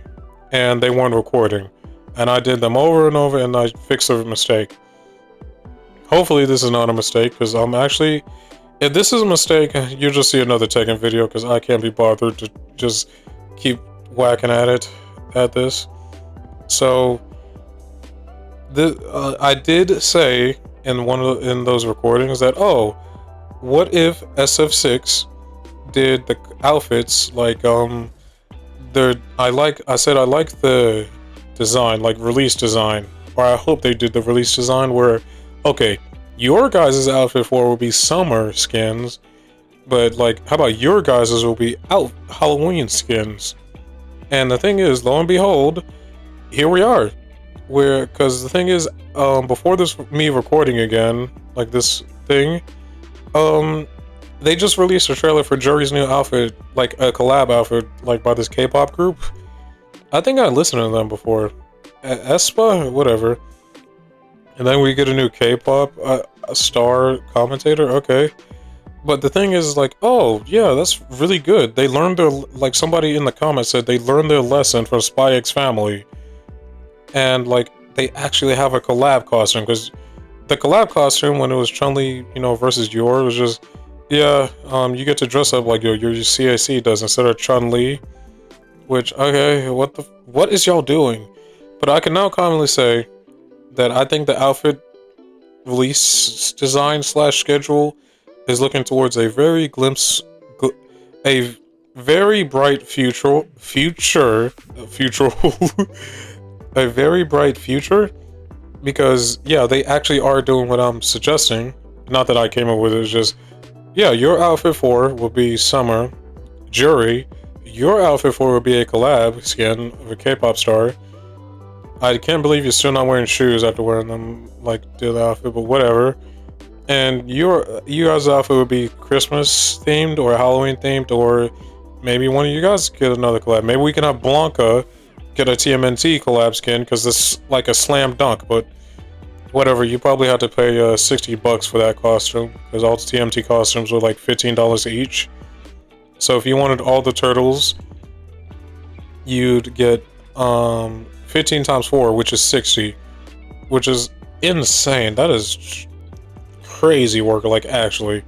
[SPEAKER 1] and they weren't recording, and I did them over and over, and I fixed the mistake. Hopefully this is not a mistake, because I'm actually, if this is a mistake, you'll just see another Tekken video, because I can't be bothered to just keep whacking at this. So I did say in those recordings that, oh, what if SF6 did the outfits like I said I like the design, like release design, or I hope they did the release design where, okay, your guys' outfit for will be summer skins, but like, how about your guys' will be Halloween skins? And the thing is, lo and behold, here we are. Because the thing is, before me recording again, like this thing, they just released a trailer for Juri's new outfit, like a collab outfit, like by this K-pop group. I think I listened to them before, aespa, whatever. And then we get a new K-pop star commentator. Okay, but the thing is, like, oh yeah, that's really good. They learned their, like somebody in the comments said they learned their lesson from Spy X Family. And like, they actually have a collab costume, because the collab costume when it was Chun-Li, you know, versus Yor, was just, yeah, you get to dress up like your CAC does instead of Chun-Li, which, okay, what is y'all doing? But I can now commonly say that I think the outfit release design / schedule is looking towards a very a very bright future a very bright future, because yeah, they actually are doing what I'm suggesting. Not that I came up with it, it's just, yeah, your outfit 4 will be summer. Juri, your outfit 4 will be a collab skin of a K-pop star. I can't believe you're still not wearing shoes after wearing them, like, the outfit, but whatever. And you guys' outfit would be Christmas themed or Halloween themed, or maybe one of you guys get another collab. Maybe we can have Blanca get a TMNT collab skin, because this is like a slam dunk, but whatever, you probably have to pay $60 for that costume, because all the TMT costumes were like $15 each. So if you wanted all the turtles, you'd get 15 times 4, which is 60, which is insane. That is crazy work. Like actually,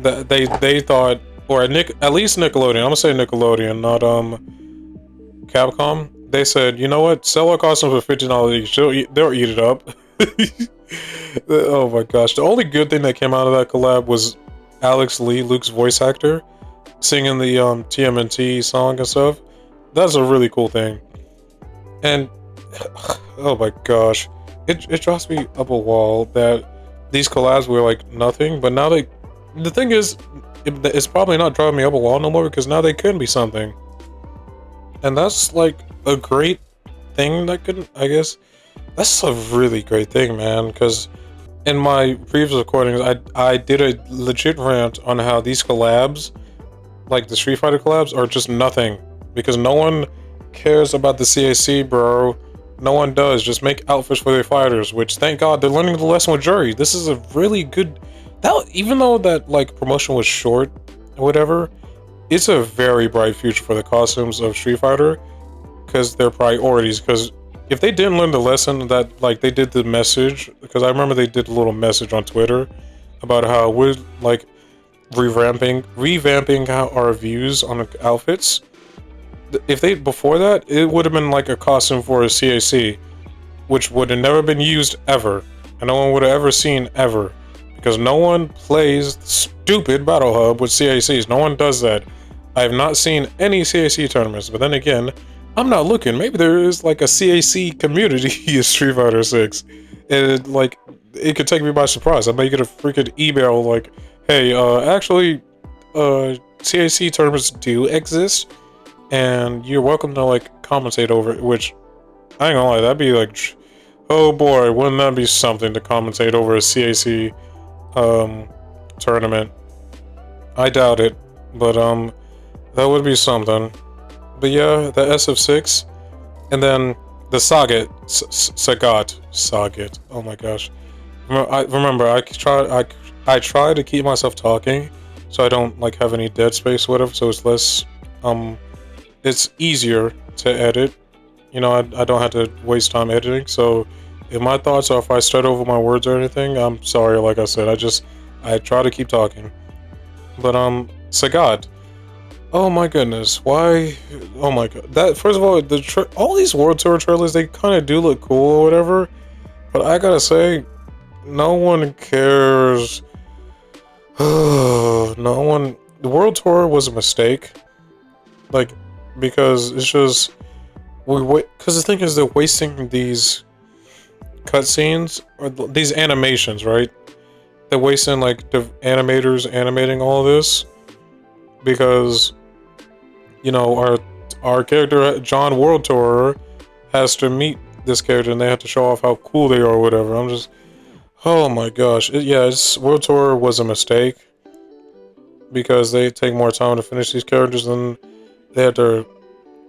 [SPEAKER 1] that they thought, or at least Nickelodeon. I'm gonna say Nickelodeon, not Capcom. They said, you know what? Sell our costumes for $15 each. They'll eat it up. Oh my gosh! The only good thing that came out of that collab was Alex Lee, Luke's voice actor, singing the TMNT song and stuff. That's a really cool thing. And oh my gosh, it drops me up a wall that these collabs were like nothing, but now the thing is, it's probably not driving me up a wall no more because now they can be something. And that's like a great thing that could, I guess, that's a really great thing, man, because in my previous recordings, I did a legit rant on how these collabs, like the Street Fighter collabs, are just nothing because no one cares about the CAC, bro. No one does. Just make outfits for their fighters, which thank God they're learning the lesson with Jury. This is a really good, that even though that like promotion was short or whatever, it's a very bright future for the costumes of Street Fighter because they're priorities. Because if they didn't learn the lesson that like they did the message, because I remember they did a little message on Twitter about how we're like revamping how our views on the outfits. If they before that, it would have been like a costume for a CAC, which would have never been used ever, and no one would have ever seen ever, because no one plays stupid Battle Hub with CACs. No one does that. I have not seen any CAC tournaments, but then again, I'm not looking. Maybe there is like a CAC community in Street Fighter 6, and like it could take me by surprise. I may get a freaking email like, "Hey, actually, CAC tournaments do exist, and you're welcome to like commentate over it." Which I ain't gonna lie, that'd be like, oh boy, wouldn't that be something to commentate over a CAC tournament? I doubt it, but that would be something. But yeah, the SF6, and then the Sagat. Oh my gosh! I try to keep myself talking, so I don't like have any dead space, or whatever. So it's less it's easier to edit. You know, I don't have to waste time editing. So if my thoughts or if I start over my words or anything, I'm sorry. Like I said, I try to keep talking. But Sagat. Oh my goodness, why? Oh my god. That first of all, all these World Tour trailers, they kind of do look cool or whatever. But I gotta say, no one cares. No one. The World Tour was a mistake. Like, because it's just because the thing is they're wasting these cutscenes or these animations, right? They're wasting like the animators animating all of this because, you know, our character John World Tour has to meet this character and they have to show off how cool they are or whatever. I'm just, oh my gosh, World Tour was a mistake because they take more time to finish these characters than they had to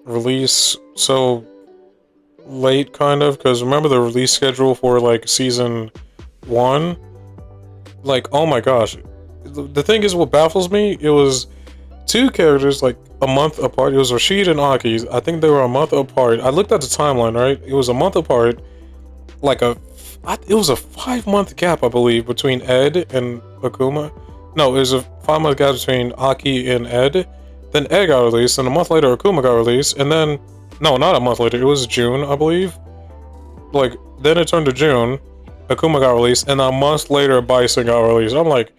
[SPEAKER 1] release so late, kind of, because remember the release schedule for like season 1, like, oh my gosh, the thing is, what baffles me, it was 2 characters like a month apart. It was Rashid and Aki. I think they were a month apart. I looked at the timeline, right? It was a month apart, like it was a 5-month gap, I believe, between Ed and Akuma. No, it was a 5-month gap between Aki and Ed. Then Ed got released, and a month later Akuma got released, and then, no, not a month later, it was June, I believe. Like, then it turned to June, Akuma got released, and a month later Bison got released. I'm like,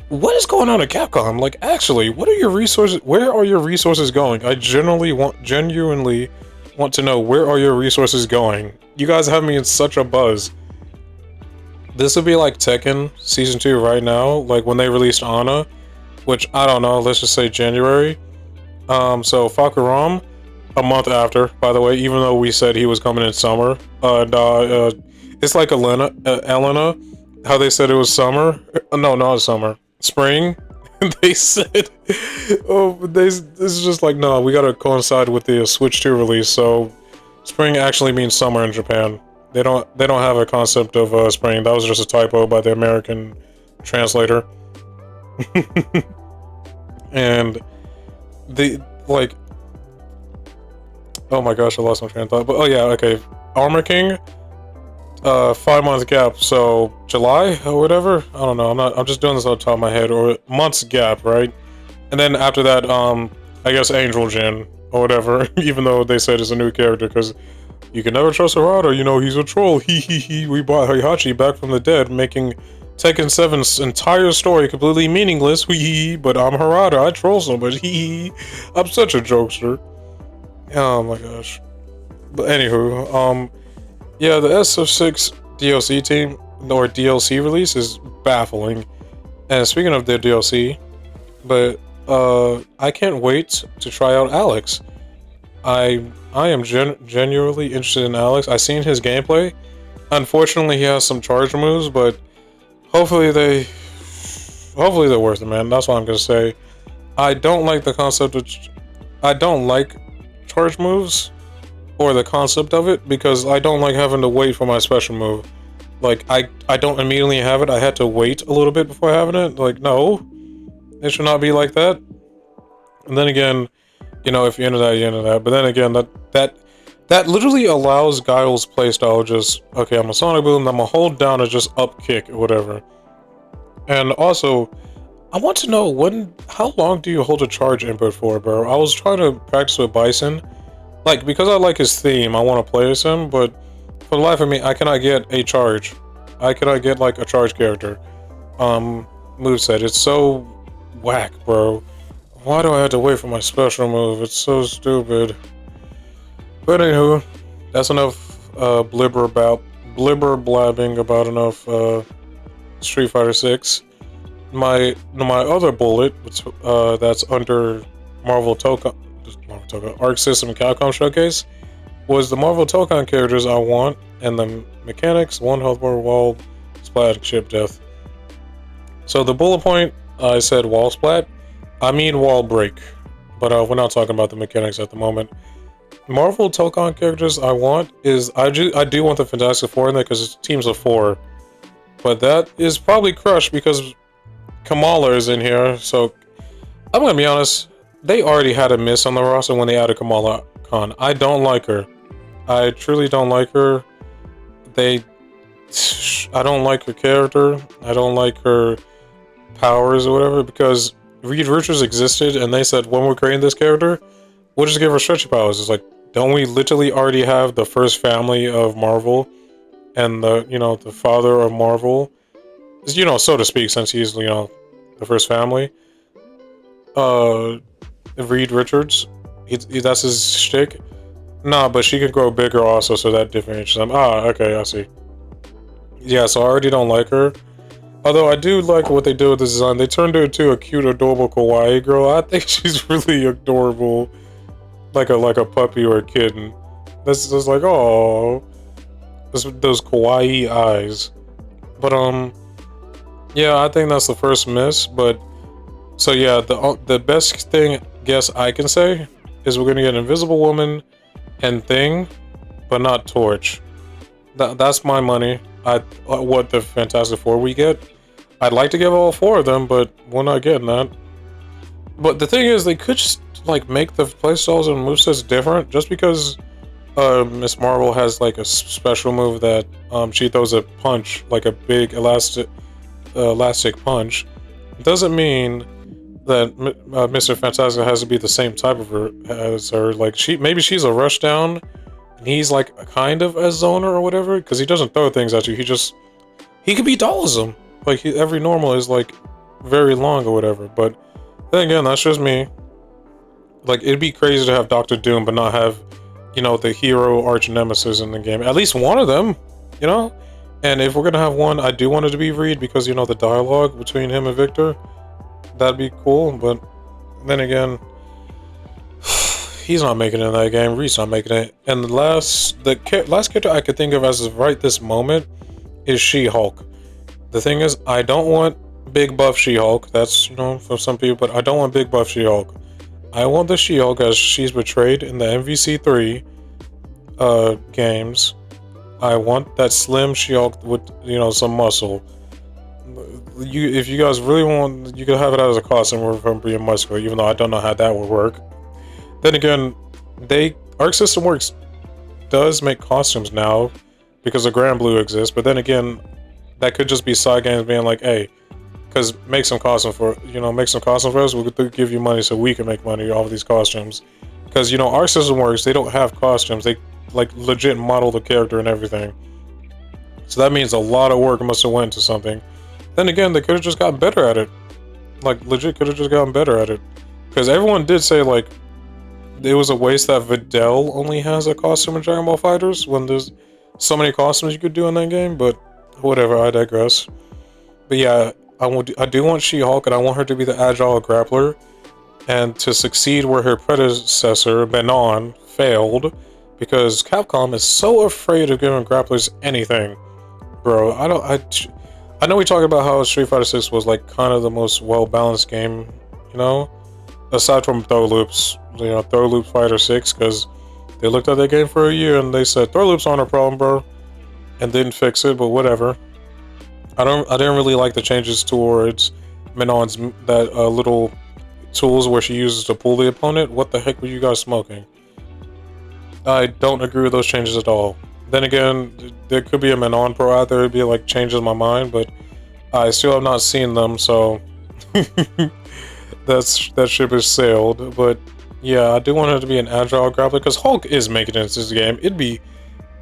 [SPEAKER 1] what is going on at Capcom? Like, actually, what are your resources? Where are your resources going? I genuinely want to know, where are your resources going? You guys have me in such a buzz. This would be like Tekken Season 2 right now, like when they released Ana, which, I don't know, let's just say January. So Fakuram, a month after, by the way, even though we said he was coming in summer. It's like Elena, how they said it was summer. No, not summer. Spring. They said, this is just like, no, we gotta coincide with the Switch 2 release, so spring actually means summer in Japan. They don't have a concept of spring. That was just a typo by the American translator. And oh my gosh, I lost my train of thought. But oh yeah, okay. Armor King, 5 month gap, so July or whatever. I don't know. I'm just doing this off the top of my head, or months gap, right? And then after that, I guess Angel Jin or whatever. Even though they said it's a new character, because you can never trust Harada. You know he's a troll. He. We brought Heihachi back from the dead, making Tekken 7's entire story completely meaningless. But I'm Harada. I troll so much. I'm such a jokester. Oh my gosh. But anywho, yeah, the SF6 DLC team or DLC release is baffling. And speaking of their DLC, but I can't wait to try out Alex. I am genuinely interested in Alex. I've seen his gameplay. Unfortunately, he has some charge moves, but hopefully they're worth it, man. That's what I'm gonna say. I don't like the concept of I don't like charge moves or the concept of it, because I don't like having to wait for my special move. Like I don't immediately have it. I had to wait a little bit before having it. Like, no, it should not be like that. And then again, you know, if you're into that, you're into that. But then again, that literally allows Guile's playstyle. Just, okay, I'm a Sonic Boom, I'm gonna hold down and just up kick or whatever. And also, I want to know how long do you hold a charge input for, bro? I was trying to practice with Bison. Like, because I like his theme, I want to play as him, but for the life of me, I cannot get a charge. I cannot get, like, a charge character moveset. It's so whack, bro. Why do I have to wait for my special move? It's so stupid. But anywho, that's enough blibber blabbing about enough Street Fighter 6. My other bullet, that's under Marvel Tokon Arcsys Capcom Showcase, was the Marvel Tokon characters I want, and the mechanics, 1 health bar, wall splat, chip death. So the bullet point, I said wall splat. I mean wall break, but we're not talking about the mechanics at the moment. Marvel Tokon characters I want is, I do want the Fantastic Four in there because it's teams of 4, but that is probably crushed because Kamala is in here. So I'm gonna be honest, they already had a miss on the roster when they added Kamala Khan. I don't like her. I truly don't like her. I don't like her character. I don't like her powers or whatever, because Reed Richards existed and they said, when we're creating this character, we'll just give her stretchy powers. It's like, don't we literally already have the first family of Marvel and the father of Marvel, so to speak, since he's, the first family? Reed Richards, that's his shtick. Nah, but she can grow bigger also, so that differentiates them. Ah, okay, I see. Yeah, so I already don't like her. Although I do like what they did with the design. They turned her into a cute, adorable kawaii girl. I think she's really adorable, like a puppy or a kitten. That's just like, oh, those kawaii eyes. But yeah, I think that's the first miss. But so yeah, the best thing guess I can say is we're gonna get Invisible Woman and Thing, but not Torch. That's my money. What the Fantastic Four we get. I'd like to give all 4 of them, but we're not getting that. But the thing is, they could just like make the playstyles and movesets different. Just because Miss Marvel has like a special move that she throws a punch, like a big elastic punch, doesn't mean that Mr. Fantastic has to be the same type of her as her. Like maybe she's a rushdown, and he's like a kind of a zoner or whatever, because he doesn't throw things at you. He could be tall as him. Like every normal is like very long or whatever. But then again, that's just me. Like, it'd be crazy to have Dr. Doom but not have, the hero arch nemesis in the game. At least one of them, And if we're gonna have one, I do want it to be Reed, because the dialogue between him and Victor, that'd be cool. But then again, he's not making it in that game. Reed's not making it. And the last character I could think of as of right this moment is She-Hulk. The thing is, I don't want big buff She-Hulk. That's, for some people, but I don't want big buff She-Hulk. I want the She-Hulk as she's portrayed in the MVC3 games. I want that slim She-Hulk with, some muscle. If you guys really want, you can have it as a costume from being muscular, even though I don't know how that would work. Then again, Arc System Works does make costumes now because the Grand Blue exists. But then again, that could just be side games being like, hey, because make some costumes for make some costumes for us. We'll give you money so we can make money off of these costumes. Because our system works. They don't have costumes. They like legit model the character and everything. So that means a lot of work must have went into something. Then again, they could have just gotten better at it. Like legit, could have just gotten better at it. Because everyone did say like it was a waste that Videl only has a costume in Dragon Ball FighterZ when there's so many costumes you could do in that game. But whatever, I digress. But yeah, I do want She-Hulk, and I want her to be the agile grappler, and to succeed where her predecessor Menon failed, because Capcom is so afraid of giving grapplers anything, bro. I know we talked about how Street Fighter 6 was like kind of the most well-balanced game, aside from Throw Loops, Throw Loop Fighter 6, because they looked at that game for a year and they said Throw Loops aren't a problem, bro, and didn't fix it. But whatever. I didn't really like the changes towards Menon's that little tools where she uses to pull the opponent. What the heck were you guys smoking? I don't agree with those changes at all. Then again, there could be a Menon Pro out there who'd be like changes my mind, but I still have not seen them, so that ship has sailed. But yeah, I do want her to be an agile grappler, because Hulk is making it into this game. It'd be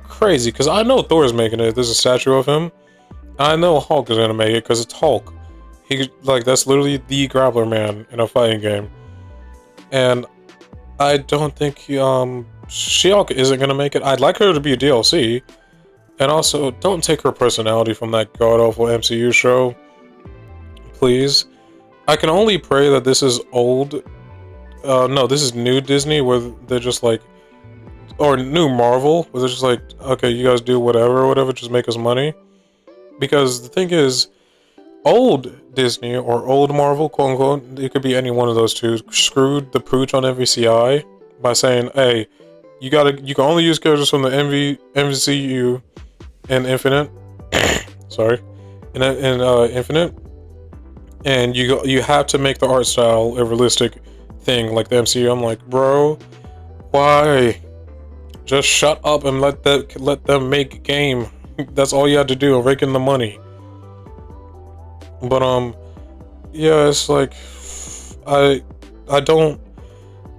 [SPEAKER 1] crazy, because I know Thor is making it. There's a statue of him. I know Hulk is gonna make it because it's Hulk. That's literally the grappler man in a fighting game. And I don't think She-Hulk isn't gonna make it. I'd like her to be a DLC. And also, don't take her personality from that god-awful MCU show. Please. I can only pray that this is old. No, this is new Disney, where they're just like, or new Marvel, where they're just like, okay, you guys do whatever, just make us money. Because the thing is, old Disney or old Marvel, quote unquote, it could be any one of those two, screwed the pooch on MVCI by saying, hey, you can only use characters from the MVCU and Infinite. Sorry. In Infinite. And you have to make the art style a realistic thing like the MCU. I'm like, bro, why? Just shut up and let them make a game. That's all you had to do, rake in the money. But yeah, it's like I don't,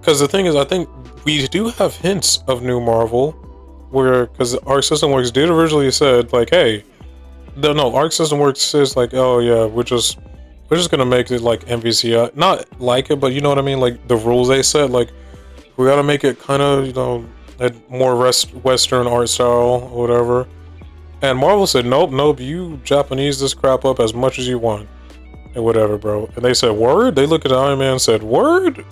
[SPEAKER 1] because the thing is, I think we do have hints of new Marvel, where because Arc System Works did originally said like, hey, no, Arc System Works says like, oh yeah, we're just gonna make it like MVCI, not like it, but you know what I mean, like the rules they set, like we gotta make it kind of a more Western art style or whatever. And Marvel said, nope, you Japanese this crap up as much as you want. And whatever, bro. And they said, word? They looked at Iron Man and said, word?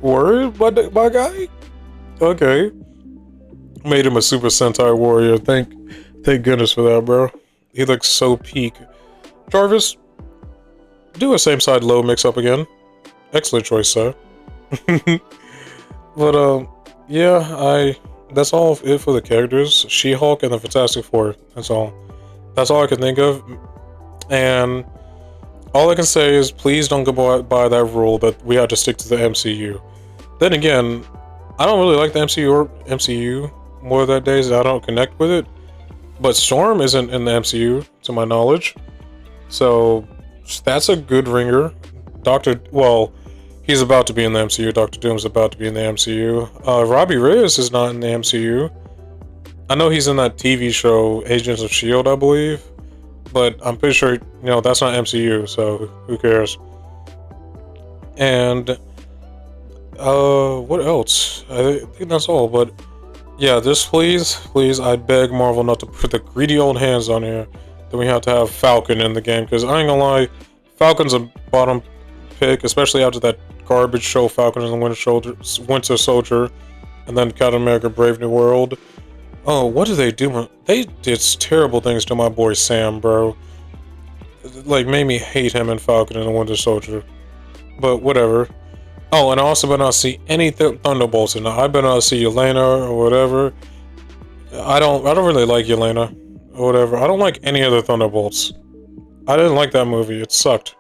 [SPEAKER 1] Word, my guy? Okay. Made him a Super Sentai warrior. Thank goodness for that, bro. He looks so peak. Jarvis, do a same side low mix up again. Excellent choice, sir. But, yeah, that's all it for the characters. She-Hulk and the Fantastic Four. That's all I can think of. And all I can say is please don't go by that rule that we have to stick to the MCU. Then again, I don't really like the MCU more that days. I don't connect with it. But Storm isn't in the MCU, to my knowledge. So that's a good ringer. He's about to be in the MCU. Dr. Doom's about to be in the MCU. Robbie Reyes is not in the MCU. I know he's in that TV show, Agents of S.H.I.E.L.D., I believe. But I'm pretty sure, that's not MCU, so who cares? And, what else? I think that's all, but yeah, just please, I beg Marvel not to put the greedy old hands on here. Then we have to have Falcon in the game, because I ain't gonna lie, Falcon's a bottom pick, especially after that garbage show Falcon and the Winter Soldier, and then Captain America Brave New World. Oh, what did they do? They did terrible things to my boy Sam, bro. Like, made me hate him and Falcon and the Winter Soldier. But whatever. Oh, and I also better not see any Thunderbolts in it. I better not see Yelena or whatever. I don't really like Yelena or whatever. I don't like any other Thunderbolts. I didn't like that movie. It sucked.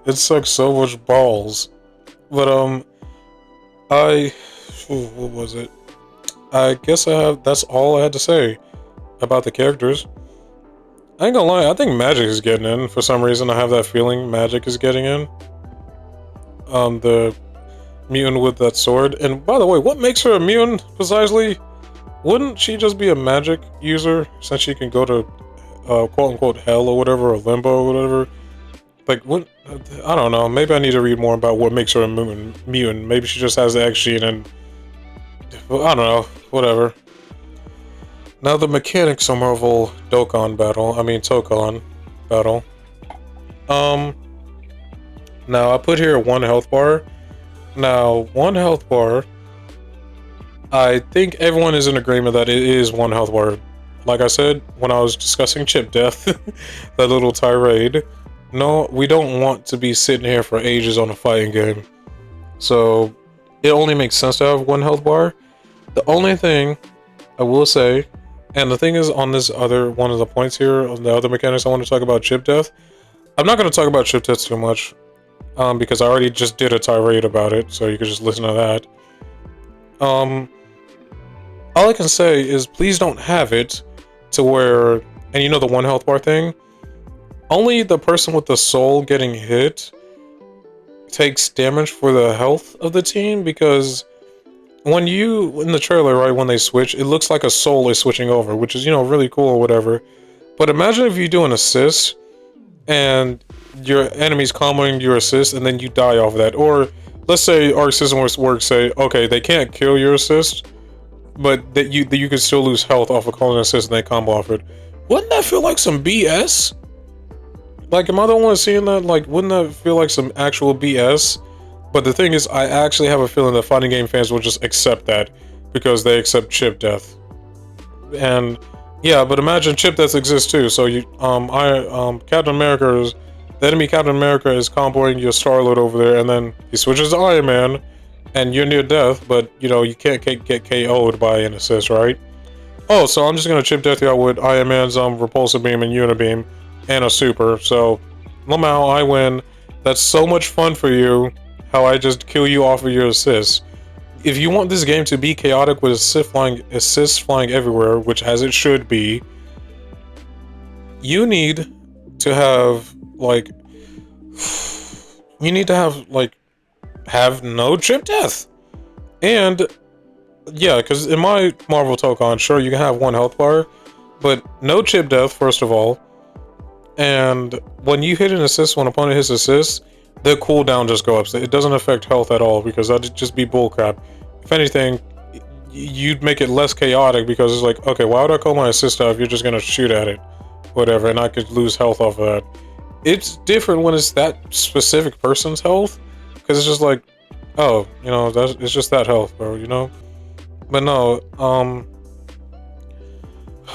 [SPEAKER 1] It sucked so much balls. But what was it? I guess that's all I had to say about the characters. I ain't gonna lie, I think Magic is getting in. For some reason, I have that feeling Magic is getting in. The mutant with that sword. And by the way, what makes her immune precisely? Wouldn't she just be a magic user since she can go to quote-unquote hell or whatever, or limbo or whatever? Like, what? I don't know. Maybe I need to read more about what makes her a mutant. Maybe she just has the X gene and... I don't know. Whatever. Now the mechanics of Marvel Dokkan battle. I mean, Tokon battle. Now I put here 1 health bar. Now, 1 health bar... I think everyone is in agreement that it is 1 health bar. Like I said, when I was discussing chip death, that little tirade, no, we don't want to be sitting here for ages on a fighting game. So, it only makes sense to have 1 health bar. The only thing I will say, and the thing is on this other one of the points here, on the other mechanics I want to talk about chip death, I'm not going to talk about chip death too much, because I already just did a tirade about it, so you could just listen to that. All I can say is please don't have it to where, and you know the 1 health bar thing? Only the person with the soul getting hit takes damage for the health of the team, because when you, in the trailer, right, when they switch, it looks like a soul is switching over, which is, you know, really cool or whatever. But imagine if you do an assist, and your enemy's comboing your assist, and then you die off of that. Or, let's say Arcsys works say, okay, they can't kill your assist, but that you could still lose health off of calling an assist and they combo off it. Wouldn't that feel like some BS? Like, am I the one seeing that? Like, wouldn't that feel like some actual BS? But the thing is, I actually have a feeling that fighting game fans will just accept that because they accept chip death. And yeah, but imagine chip death exists too. So you, Captain America is, the enemy Captain America is comboing your Star-Lord over there, and then he switches to Iron Man, and you're near death, but you know you can't get KO'd by an assist, right? Oh, so I'm just gonna chip death you out with Iron Man's repulsive beam and unibeam and a super. So somehow I win. That's so much fun for you. How I just kill you off of your assists. If you want this game to be chaotic with assists flying everywhere, which as it should be, you need to have like have no chip death. And yeah, because in my Marvel Tokon, sure you can have 1 health bar, but no chip death first of all. And when you hit an assist, when an opponent hits assist, the cooldown just goes up. It doesn't affect health at all because that'd just be bullcrap. If anything, you'd make it less chaotic because it's like, okay, why would I call my assist out if you're just gonna shoot at it, whatever, and I could lose health off of that. It's different when it's that specific person's health, because it's just like, oh, you know, it's just that health, bro, you know. But no,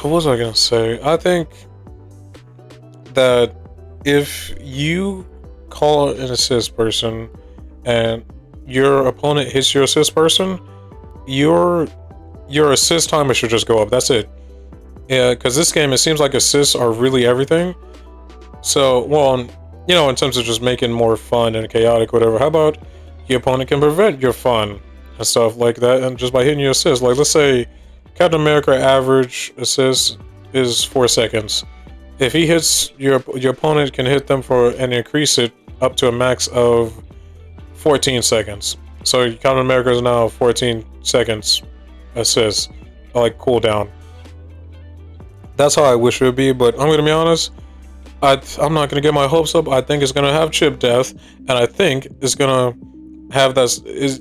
[SPEAKER 1] what was I gonna say? I think that if you call an assist person and your opponent hits your assist person, your assist timer should just go up. That's it. Yeah, because this game, it seems like assists are really everything. So, well, you know, in terms of just making more fun and chaotic, whatever, how about your opponent can prevent your fun and stuff like that, and just by hitting your assist. Like, let's say Captain America average assist is 4 seconds. If he hits your opponent can hit them for and increase it up to a max of 14 seconds. So Captain America is now 14 seconds assist, like cooldown. That's how I wish it would be, but I'm gonna be honest, I'm not gonna get my hopes up. I think it's gonna have chip death, and I think it's gonna have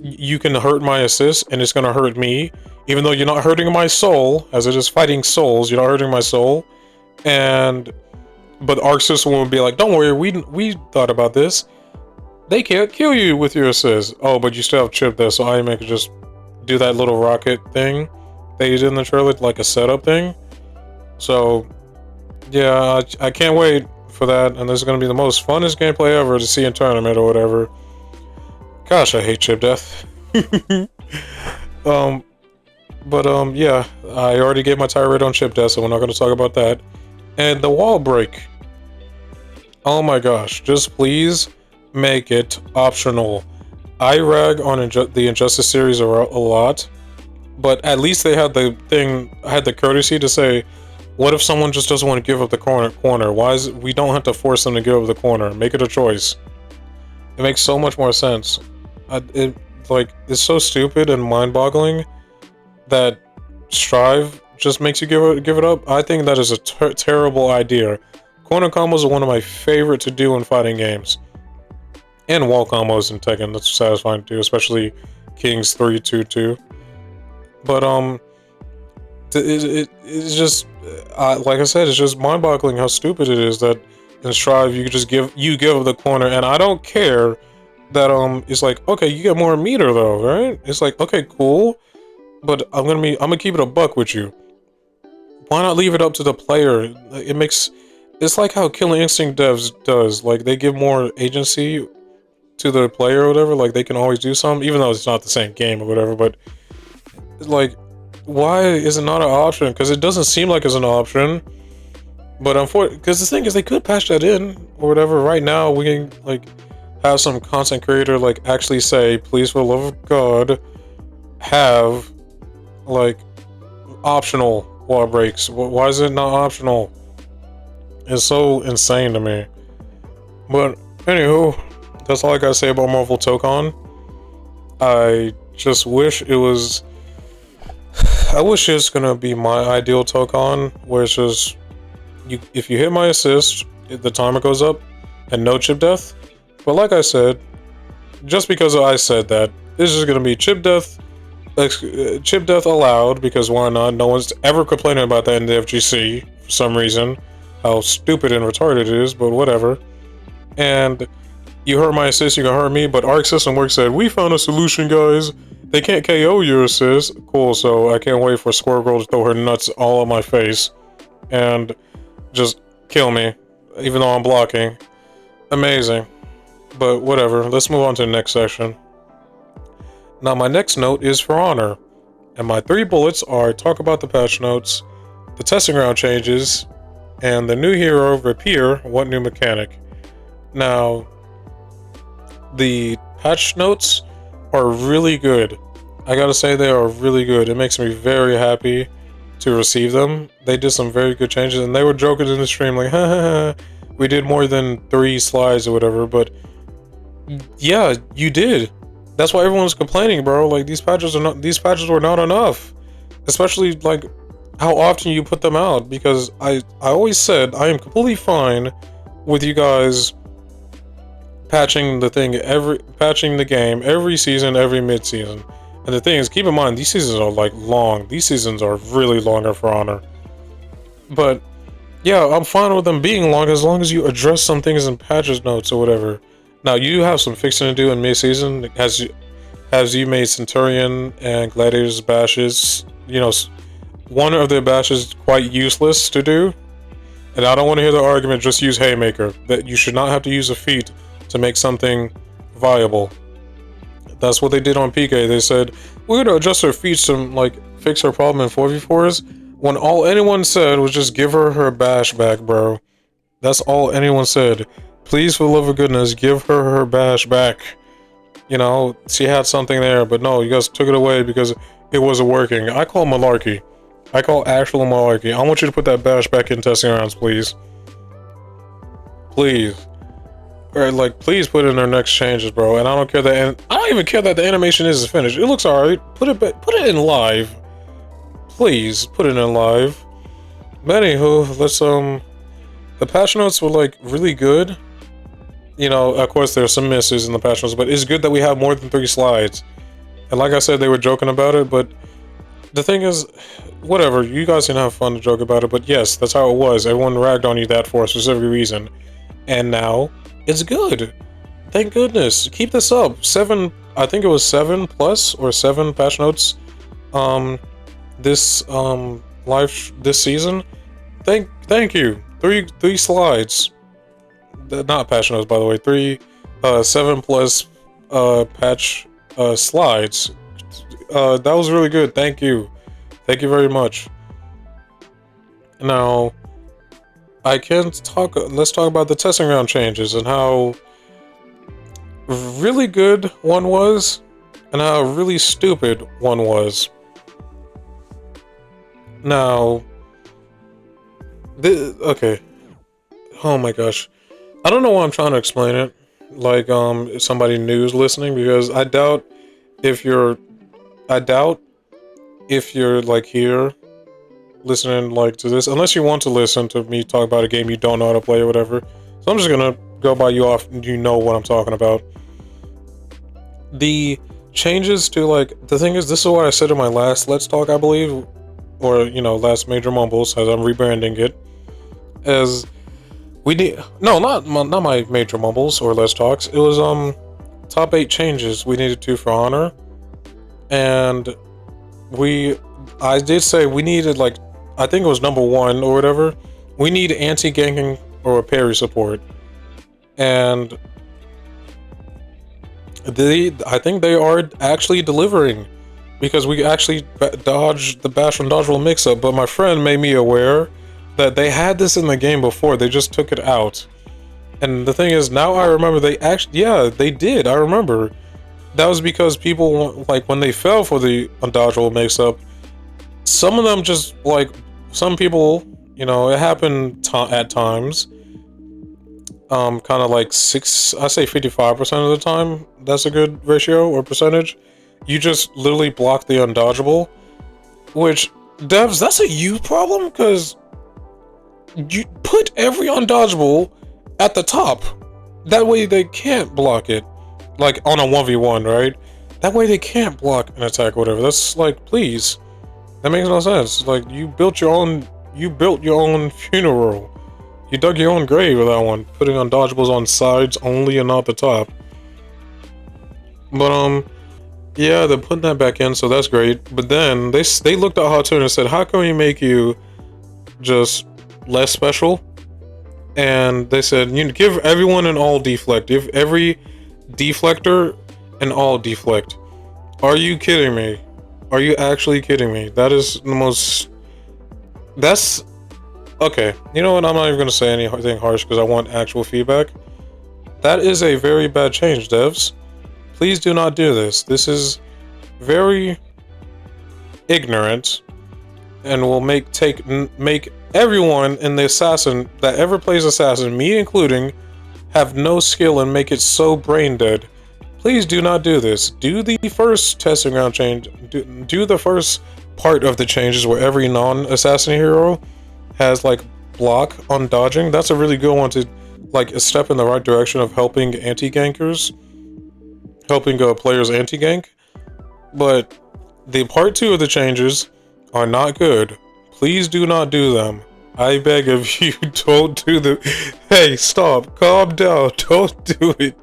[SPEAKER 1] you can hurt my assist and it's gonna hurt me, even though you're not hurting my soul, as it is fighting souls, you're not hurting my soul. But Arcsys will be like, don't worry, we thought about this. They can't kill you with your assist. Oh, but you still have chip there, so Iron Man could just do that little rocket thing they did in the trailer, like a setup thing. So, yeah, I can't wait for that, and this is going to be the most funnest gameplay ever to see in tournament or whatever. Gosh, I hate chip death. Yeah, I already gave my tirade on chip death, so we're not going to talk about that. And the wall break. Oh my gosh, just please make it optional. I rag on the Injustice series a lot, But at least they had the courtesy to say, what if someone just doesn't want to give up the corner? Why is we don't have to force them to give up the corner? Make it a choice. It makes so much more sense. It's so stupid and mind-boggling that Strive just makes you give it up. I think that is a terrible idea. Corner combos are one of my favorite to do in fighting games, and wall combos in Tekken. That's satisfying to do, especially King's 3-2-2. But it's just like I said, it's just mind-boggling how stupid it is that in Strive you could just give the corner, and I don't care that it's like, okay, you get more meter though, right? It's like, okay, cool, but I'm gonna keep it a buck with you. Why not leave it up to the player? It's like how Killing Instinct devs does. Like, they give more agency to the player or whatever. Like, they can always do something, even though it's not the same game or whatever. But like, why is it not an option? Because it doesn't seem like it's an option. But unfortunately, because the thing is, they could patch that in or whatever. Right now, we can like have some content creator like actually say, please, for the love of God, have like optional wall breaks. Why is it not optional? It's so insane to me. But anywho, that's all I gotta say about Marvel Tokon. I just wish it was. I wish it's gonna be my ideal Tokon, where it's just if you hit my assist, the timer goes up, and no chip death. But like I said, just because I said that, this is gonna be chip death allowed, because why not? No one's ever complaining about that in the FGC for some reason. How stupid and retarded it is, but whatever. And you hurt my assist, you can hurt me, but Arcsys and Work said, we found a solution, guys. They can't KO your assist. Cool, so I can't wait for Squirrel Girl to throw her nuts all on my face and just kill me, even though I'm blocking. Amazing. But whatever, let's move on to the next section. Now, my next note is for Honor, and my 3 bullets are talk about the patch notes, the testing ground changes, and the new hero, Rapier, what new mechanic. Now, the patch notes are really good. I gotta say, they are really good. It makes me very happy to receive them. They did some very good changes, and they were joking in the stream like, we did more than 3 slides or whatever, but yeah, you did. That's why everyone's complaining, bro. Like, these patches were not enough. Especially like how often you put them out, because I always said I am completely fine with you guys patching the game every season, every mid-season. And the thing is, keep in mind, these seasons are like long. These seasons are really longer for Honor. But yeah, I'm fine with them being long as long as you address some things in patches notes or whatever. Now, you have some fixing to do in mid-season. As you made Centurion and Gladiator's bashes, you know, one of their bashes quite useless to do. And I don't want to hear the argument, just use Haymaker. That you should not have to use a feat to make something viable. That's what they did on PK. They said, we're going to adjust her feats to like fix her problem in 4v4s. When all anyone said was just give her bash back, bro. That's all anyone said. Please, for the love of goodness, give her bash back. You know, she had something there, but no, you guys took it away because it wasn't working. I call malarkey. I call actual malarkey. I want you to put that bash back in testing rounds, please. Please. Or like, please put in their next changes, bro. And I don't care that, I don't even care that the animation is finished. It looks alright. Put it in live. Please, put it in live. But anywho, let's, the patch notes were like really good. You know, of course there's some misses in the patch notes, but it's good that we have more than 3 slides. And like I said, they were joking about it, but the thing is, whatever, you guys can have fun to joke about it, but yes, that's how it was. Everyone ragged on you that for a specific reason. And now, it's good. Thank goodness. Keep this up. I think it was 7 plus or 7 patch notes this season. Thank you. 3 slides. Not patch notes, by the way. 7 plus patch slides. That was really good. Thank you. Thank you very much. Now, let's talk about the testing ground changes and how really good one was and how really stupid one was. Now, okay. Oh my gosh. I don't know why I'm trying to explain it. Like, if somebody new is listening, because I doubt if you're like here listening like to this, unless you want to listen to me talk about a game you don't know how to play or whatever. So I'm just gonna go by you off, you know what I'm talking about. The changes to, like, the thing is, this is what I said in my last Let's Talk, I believe, or, you know, last Major Mumbles, as I'm rebranding it, as we need, no, not my Major Mumbles or Let's Talks, it was, top 8 changes we needed to for Honor, and I did say we needed, like, I think it was number 1 or whatever, we need anti-ganking or parry support, and I think they are actually delivering, because we actually dodged the bash and dodge roll mix-up, but my friend made me aware that they had this in the game before, they just took it out. And the thing is, now I remember they actually, yeah, they did, I remember. That was because people, like, when they fell for the dodge roll mix-up, some of them just, like, some people, you know, it happened at times, kind of like I say 55% of the time, that's a good ratio or percentage. You just literally block the undodgeable, which, devs, that's a you problem, because you put every undodgeable at the top. That way they can't block it, like on a 1v1, right? That way they can't block an attack or whatever. That's like, please. That makes no sense. Like, you built your own funeral. You dug your own grave with that one, putting undodgeables on sides only and not the top. But yeah, they're putting that back in, so that's great. But then they looked at Hotune and said, how can we make you just less special? And they said, you give everyone an all deflect. Give every deflector an all deflect. Are you kidding me? Are you actually kidding me? That is the most... That's... Okay, you know what? I'm not even going to say anything harsh because I want actual feedback. That is a very bad change, devs. Please do not do this. This is very ignorant and will make everyone in the assassin that ever plays assassin, me including, have no skill and make it so brain dead. Please do not do this. Do the first testing ground change. Do the first part of the changes where every non-assassin hero has, like, block on dodging. That's a really good one to, like, a step in the right direction of helping anti-gankers, helping players anti-gank. But the part 2 of the changes are not good. Please do not do them. I beg of you, don't do the... Hey, stop, calm down, don't do it.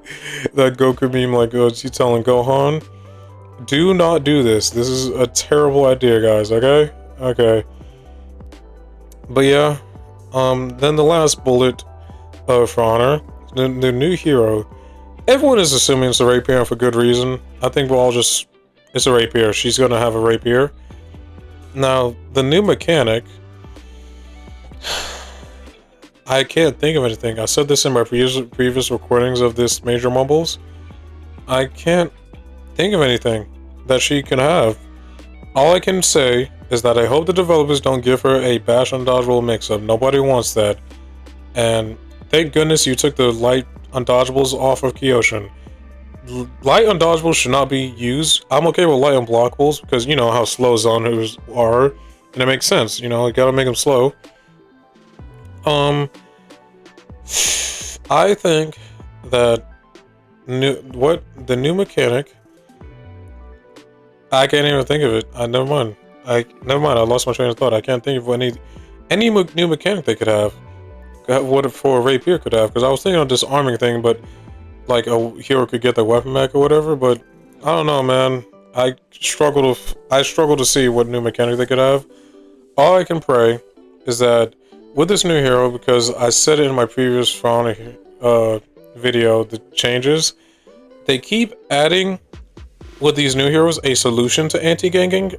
[SPEAKER 1] That Goku meme, like, she's telling Gohan, do not do this. This is a terrible idea, guys, okay? Okay. But yeah, then the last bullet for Honor, the new hero. Everyone is assuming it's a rapier for good reason. I think we're all just... It's a rapier. She's gonna have a rapier. Now, the new mechanic... I can't think of anything. I said this in my previous recordings of this Major Mumbles. I can't think of anything that she can have. All I can say is that I hope the developers don't give her a bash and dodge roll mix-up. Nobody wants that. And thank goodness you took the light undodgeables off of Kyoshin. Light undodgeables should not be used. I'm okay with light unblockables because you know how slow zoners are, and it makes sense. You know, you gotta make them slow. I think that the new mechanic. I can't even think of it. Never mind. Never mind. I lost my train of thought. I can't think of any new mechanic they could have. What for a rapier could have? Because I was thinking of this arming thing, but like a hero could get the weapon back or whatever. But I don't know, man. I struggle to see what new mechanic they could have. All I can pray is that with this new hero, because I said it in my previous Fauna video, the changes, they keep adding with these new heroes a solution to anti-ganking.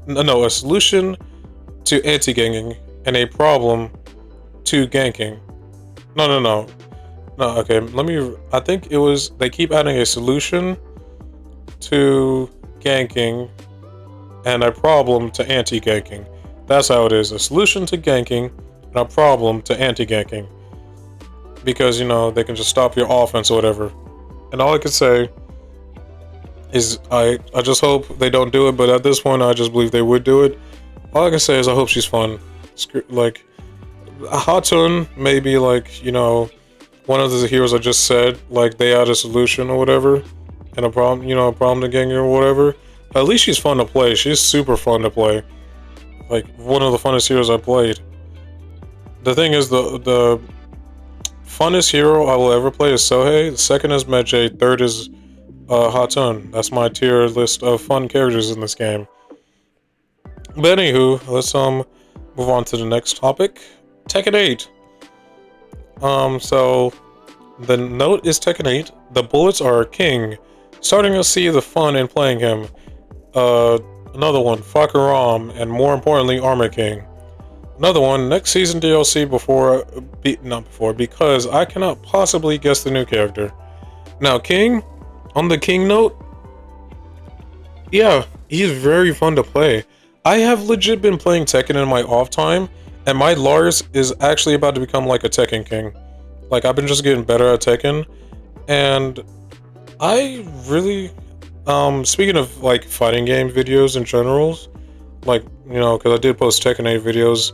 [SPEAKER 1] No, a solution to anti-ganking and a problem to ganking. No, okay, I think it was, they keep adding a solution to ganking and a problem to anti-ganking. That's how it is. A solution to ganking and a problem to anti-ganking. Because, you know, they can just stop your offense or whatever. And all I can say is I just hope they don't do it, but at this point I just believe they would do it. All I can say is I hope she's fun. Like, Hatun may be like, you know, one of the heroes I just said, like they had a solution or whatever, and a problem, you know, a problem to ganking or whatever. But at least she's fun to play. She's super fun to play. Like, one of the funnest heroes I played. The thing is, the funnest hero I will ever play is Sohei. The second is Medjay. Third is Hatun. That's my tier list of fun characters in this game. But anywho, let's move on to the next topic. Tekken 8. So the note is Tekken 8. The bullets are king. Starting to see the fun in playing him. Another one, Fakaram, and more importantly, Armor King. Another one, next season DLC because I cannot possibly guess the new character. Now, King, on the King note, yeah, he's very fun to play. I have legit been playing Tekken in my off time, and my Lars is actually about to become like a Tekken King. Like, I've been just getting better at Tekken, and I really, speaking of like fighting game videos in general, like, you know, because I did post Tekken 8 videos,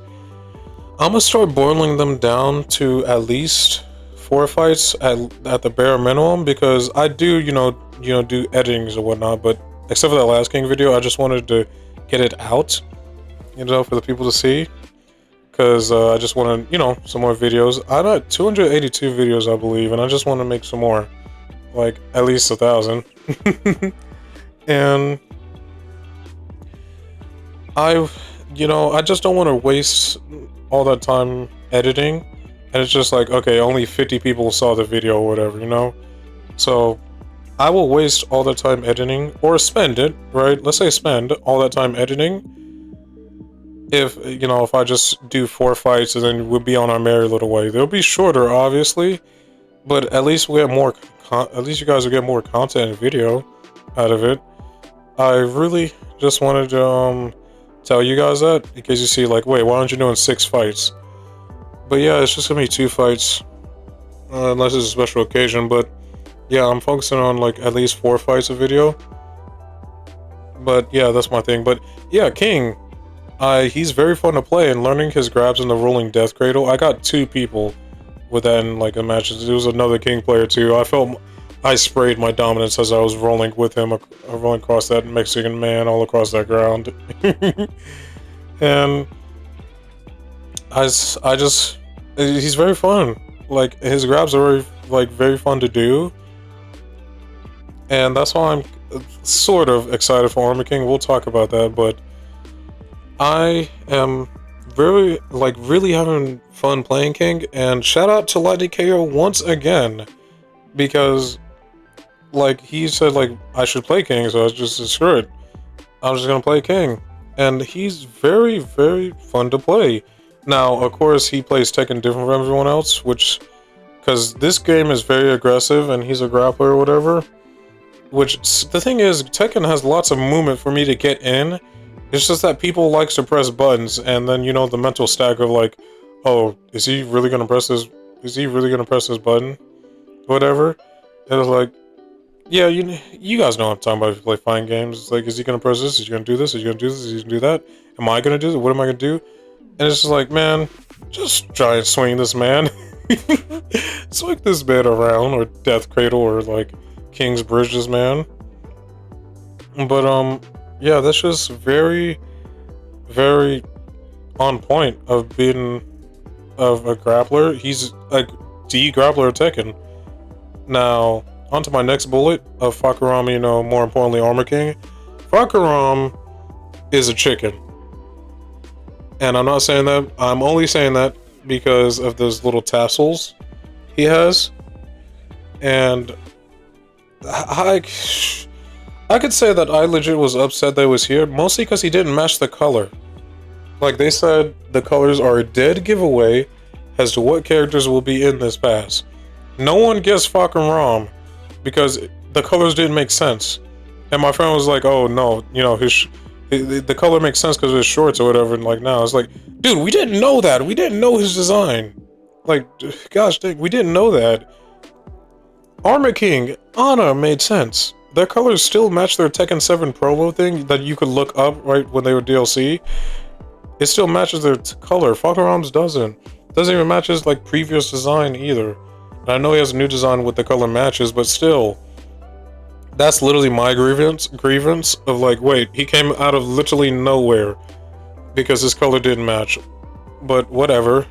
[SPEAKER 1] I'm gonna start boiling them down to at least 4 fights at the bare minimum, because I do, you know, do editings or whatnot, but except for that last King video, I just wanted to get it out, you know, for the people to see, because I just wanted, you know, some more videos. I got 282 videos, I believe, and I just want to make some more, like at least 1,000. And you know, I just don't want to waste all that time editing, and it's just like, okay, only 50 people saw the video or whatever, you know. So I will waste all that time editing, or spend it, right? Let's say spend all that time editing, if, you know, if I just do 4 fights and then we'll be on our merry little way. They'll be shorter, obviously, but at least we have more, at least you guys will get more content and video out of it. I really just wanted to tell you guys that, in case you see like, wait, why aren't you doing 6 fights? But yeah, it's just gonna be 2 fights, unless it's a special occasion. But yeah, I'm focusing on like at least 4 fights a video. But yeah, that's my thing. But yeah, King, he's very fun to play, and learning his grabs in the rolling death cradle. I got 2 people with that in like the matches. There was another King player too. I sprayed my dominance as I was rolling with him, rolling across that Mexican man all across that ground. And he's very fun. Like, his grabs are very fun to do. And that's why I'm sort of excited for Armor King. We'll talk about that, but I am really having fun playing King. And shout out to Lightning KO once again, because like, he said, like, I should play King, so I was just screw it. I was just gonna play King. And he's very, very fun to play. Now, of course, he plays Tekken different from everyone else, because this game is very aggressive, and he's a grappler or whatever. Which, the thing is, Tekken has lots of movement for me to get in. It's just that people like to press buttons, and then, you know, the mental stack of like, oh, is he really gonna press this button? Whatever. It was like, yeah, you guys know what I'm talking about if you play fighting games. It's like, is he gonna press this? Is he gonna do this? Is he gonna do this? Is he gonna do that? Am I gonna do this? What am I gonna do? And it's just like, man, just try and swing this man. Swing this man around, or Death Cradle, or like King's Bridge this man. But yeah, that's just very, very on point of being a grappler. He's a D grappler Tekken. Now, onto my next bullet of Fakaram, you know, more importantly, Armor King. Fakaram is a chicken. And I'm not saying that, I'm only saying that because of those little tassels he has. And I could say that I legit was upset that he was here, mostly because he didn't match the color. Like, they said the colors are a dead giveaway as to what characters will be in this pass. No one guessed Fakaram, because the colors didn't make sense. And my friend was like, oh no, you know, The color makes sense because of his shorts or whatever. And like now, it's like, dude, we didn't know that. We didn't know his design. Like, gosh dang, we didn't know that. Armor King, Ana made sense. Their colors still match their Tekken 7 promo thing that you could look up right when they were DLC. It still matches their color. Fakaram's doesn't. Doesn't even match his like previous design either. And I know he has a new design with the color matches, but still. That's literally my grievance of like, wait, he came out of literally nowhere because his color didn't match. But whatever.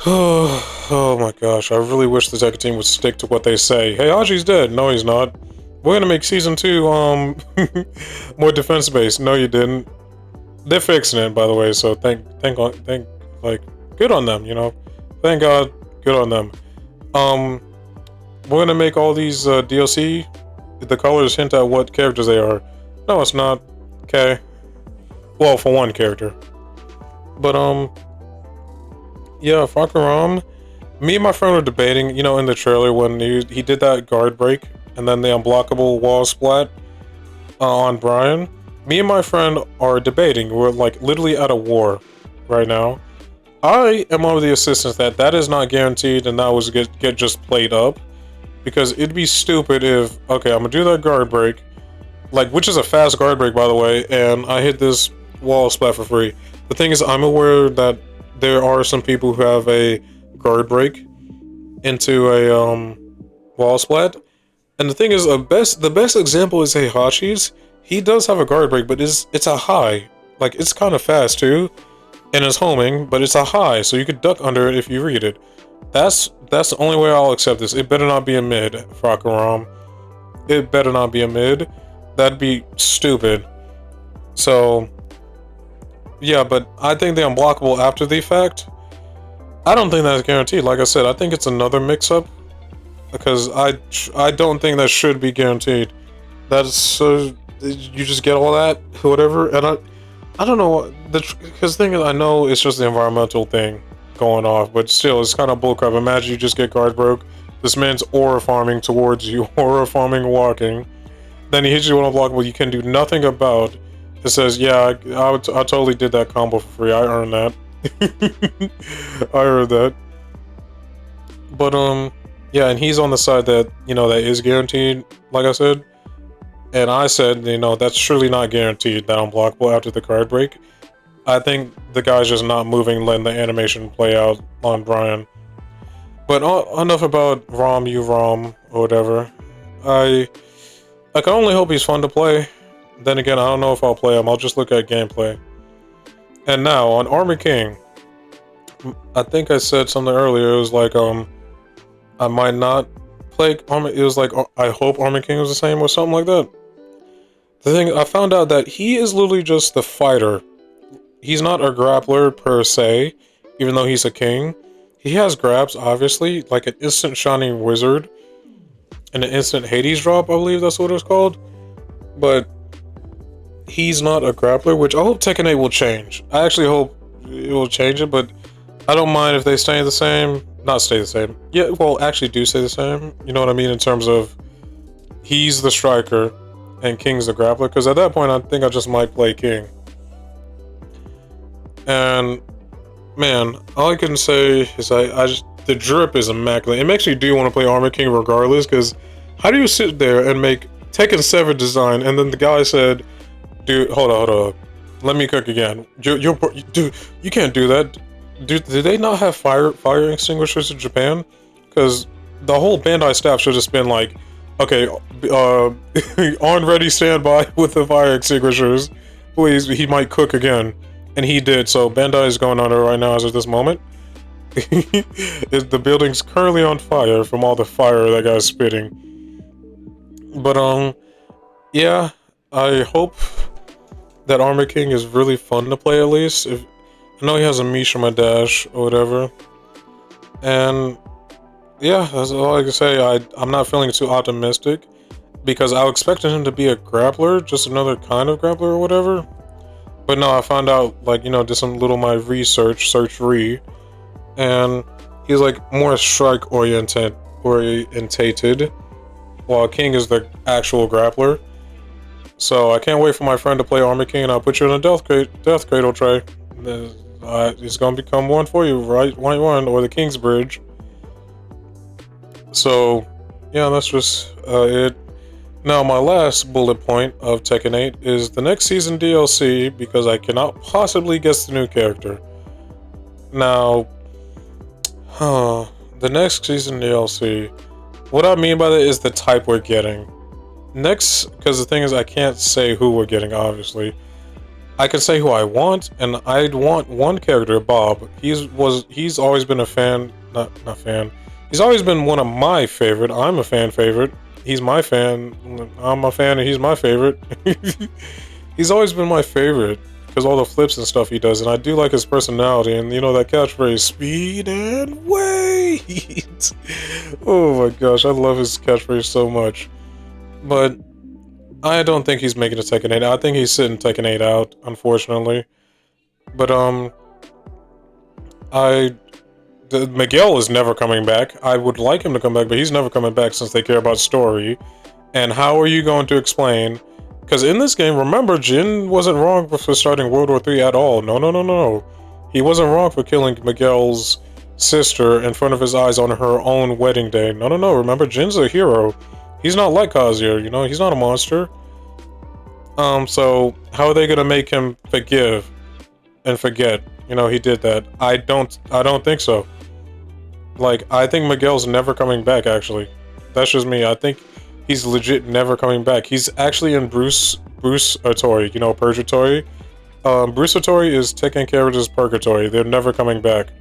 [SPEAKER 1] Oh my gosh, I really wish the Tekken team would stick to what they say. Hey, Haji's dead. No, he's not. We're gonna make season 2 more defense based. No, you didn't. They're fixing it, by the way, so thank like good on them, you know. Thank God, good on them. We're gonna make all these DLC. The colors hint at what characters they are. No, it's not. Okay. Well, for one character. But yeah, Fakaram. Me and my friend were debating, you know, in the trailer when he did that guard break and then the unblockable wall splat on Brian. Me and my friend are debating. We're like literally at a war right now. I am one of the assistants that is not guaranteed and that was get just played up. Because it'd be stupid if, okay, I'm gonna do that guard break, like, which is a fast guard break, by the way, and I hit this wall splat for free. The thing is, I'm aware that there are some people who have a guard break into a wall splat, and the thing is, the best example is Heihachi's. He does have a guard break, but it's a high, like it's kind of fast too, and it's homing, but it's a high, so you could duck under it if you read it. That's the only way I'll accept this. It better not be a mid, Fakaram. It better not be a mid. That'd be stupid. So, yeah, but I think the unblockable after the fact, I don't think that's guaranteed. Like I said, I think it's another mix-up. Because I don't think that should be guaranteed. That's, you just get all that, whatever. And I don't know, because the thing is, I know it's just the environmental thing going off, but still, it's kind of bullcrap. Imagine you just get guard broke. This man's aura farming towards you, aura farming walking. Then he hits you on a blockable you can do nothing about. It says, yeah, I totally did that combo for free. I earned that. I earned that. But, yeah, and he's on the side that, you know, that is guaranteed, like I said. And I said, you know, that's surely not guaranteed, that unblockable after the card break. I think the guy's just not moving, letting the animation play out on Brian. But enough about Rom, or whatever. I can only hope he's fun to play. Then again, I don't know if I'll play him. I'll just look at gameplay. And now, on Armor King. I think I said something earlier. It was like, I might not play Armor. It was like, I hope Armor King was the same or something like that. The thing, I found out that he is literally just the fighter. He's not a grappler per se, even though he's a king. He has grabs, obviously, like an instant Shining Wizard and an instant Hades drop, I believe that's what it's called. But he's not a grappler, which I hope Tekken 8 will change. I actually hope it will change it, but I don't mind if they stay the same. Not stay the same. Yeah, well, actually do stay the same. You know what I mean? In terms of he's the striker and King's the grappler. Because at that point, I think I just might play King. And man, all I can say is the drip is immaculate. It makes me do want to play Armor King regardless, because how do you sit there and make Tekken 7 design and then the guy said, dude, hold on, let me cook again. Dude, you can't do that. Dude, did they not have fire extinguishers in Japan? Because the whole Bandai staff should have just been like, okay, on ready, stand by with the fire extinguishers. Please, he might cook again. And he did, so Bandai is going under right now as of this moment. The building's currently on fire from all the fire that guy's spitting. But, yeah, I hope that Armor King is really fun to play at least. I know he has a Mishima dash or whatever. And, yeah, that's all I can say. I'm not feeling too optimistic because I expected him to be a grappler, just another kind of grappler or whatever. But no, I found out, like, you know, did some little my research, and he's like more strike oriented, while King is the actual grappler. So I can't wait for my friend to play Army King, and I'll put you in a death cradle tray. It's gonna become one for you, right? One or the King's Bridge. So, yeah, that's just it. Now, my last bullet point of Tekken 8 is the next season DLC, because I cannot possibly guess the new character. Now, the next season DLC, what I mean by that is the type we're getting. Next, because the thing is, I can't say who we're getting, obviously. I can say who I want, and I'd want one character, Bob. He's always been a fan, not fan. He's always been one of my favorite. I'm a fan favorite. He's my fan. I'm a fan, and he's my favorite. He's always been my favorite because all the flips and stuff he does, and I do like his personality, and you know that catchphrase, speed and wait. Oh my gosh, I love his catchphrase so much. But I don't think he's making a Tekken 8. I think he's sitting Tekken 8 out, unfortunately. But Miguel is never coming back. I would like him to come back, but he's never coming back since they care about story. And how are you going to explain? Because in this game, remember, Jin wasn't wrong for starting World War III at all. No. He wasn't wrong for killing Miguel's sister in front of his eyes on her own wedding day. No. Remember, Jin's a hero. He's not like Kazuya, you know? He's not a monster. So how are they gonna make him forgive and forget? You know, he did that. I don't think so. Like, I think Miguel's never coming back, actually. That's just me. I think he's legit never coming back. He's actually in Bruce Otori, you know, Purgatory. Bruce Otori is Tekken character's Purgatory. They're never coming back.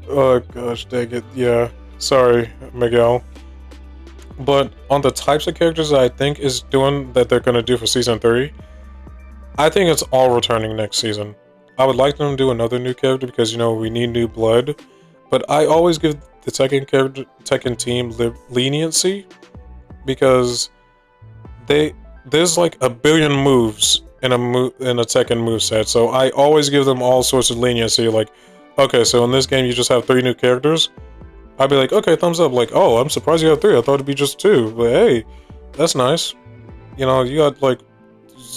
[SPEAKER 1] Oh gosh, dang it. Yeah. Sorry, Miguel. But on the types of characters that I think is doing that they're gonna do for season 3, I think it's all returning next season. I would like them to do another new character because, you know, we need new blood. But I always give the Tekken team leniency because there's like a billion moves in a Tekken moveset. So I always give them all sorts of leniency. Like, okay, so in this game you just have 3 new characters. I'd be like, okay, thumbs up. Like, oh, I'm surprised you have 3. I thought it'd be just 2. But hey, that's nice. You know, you got like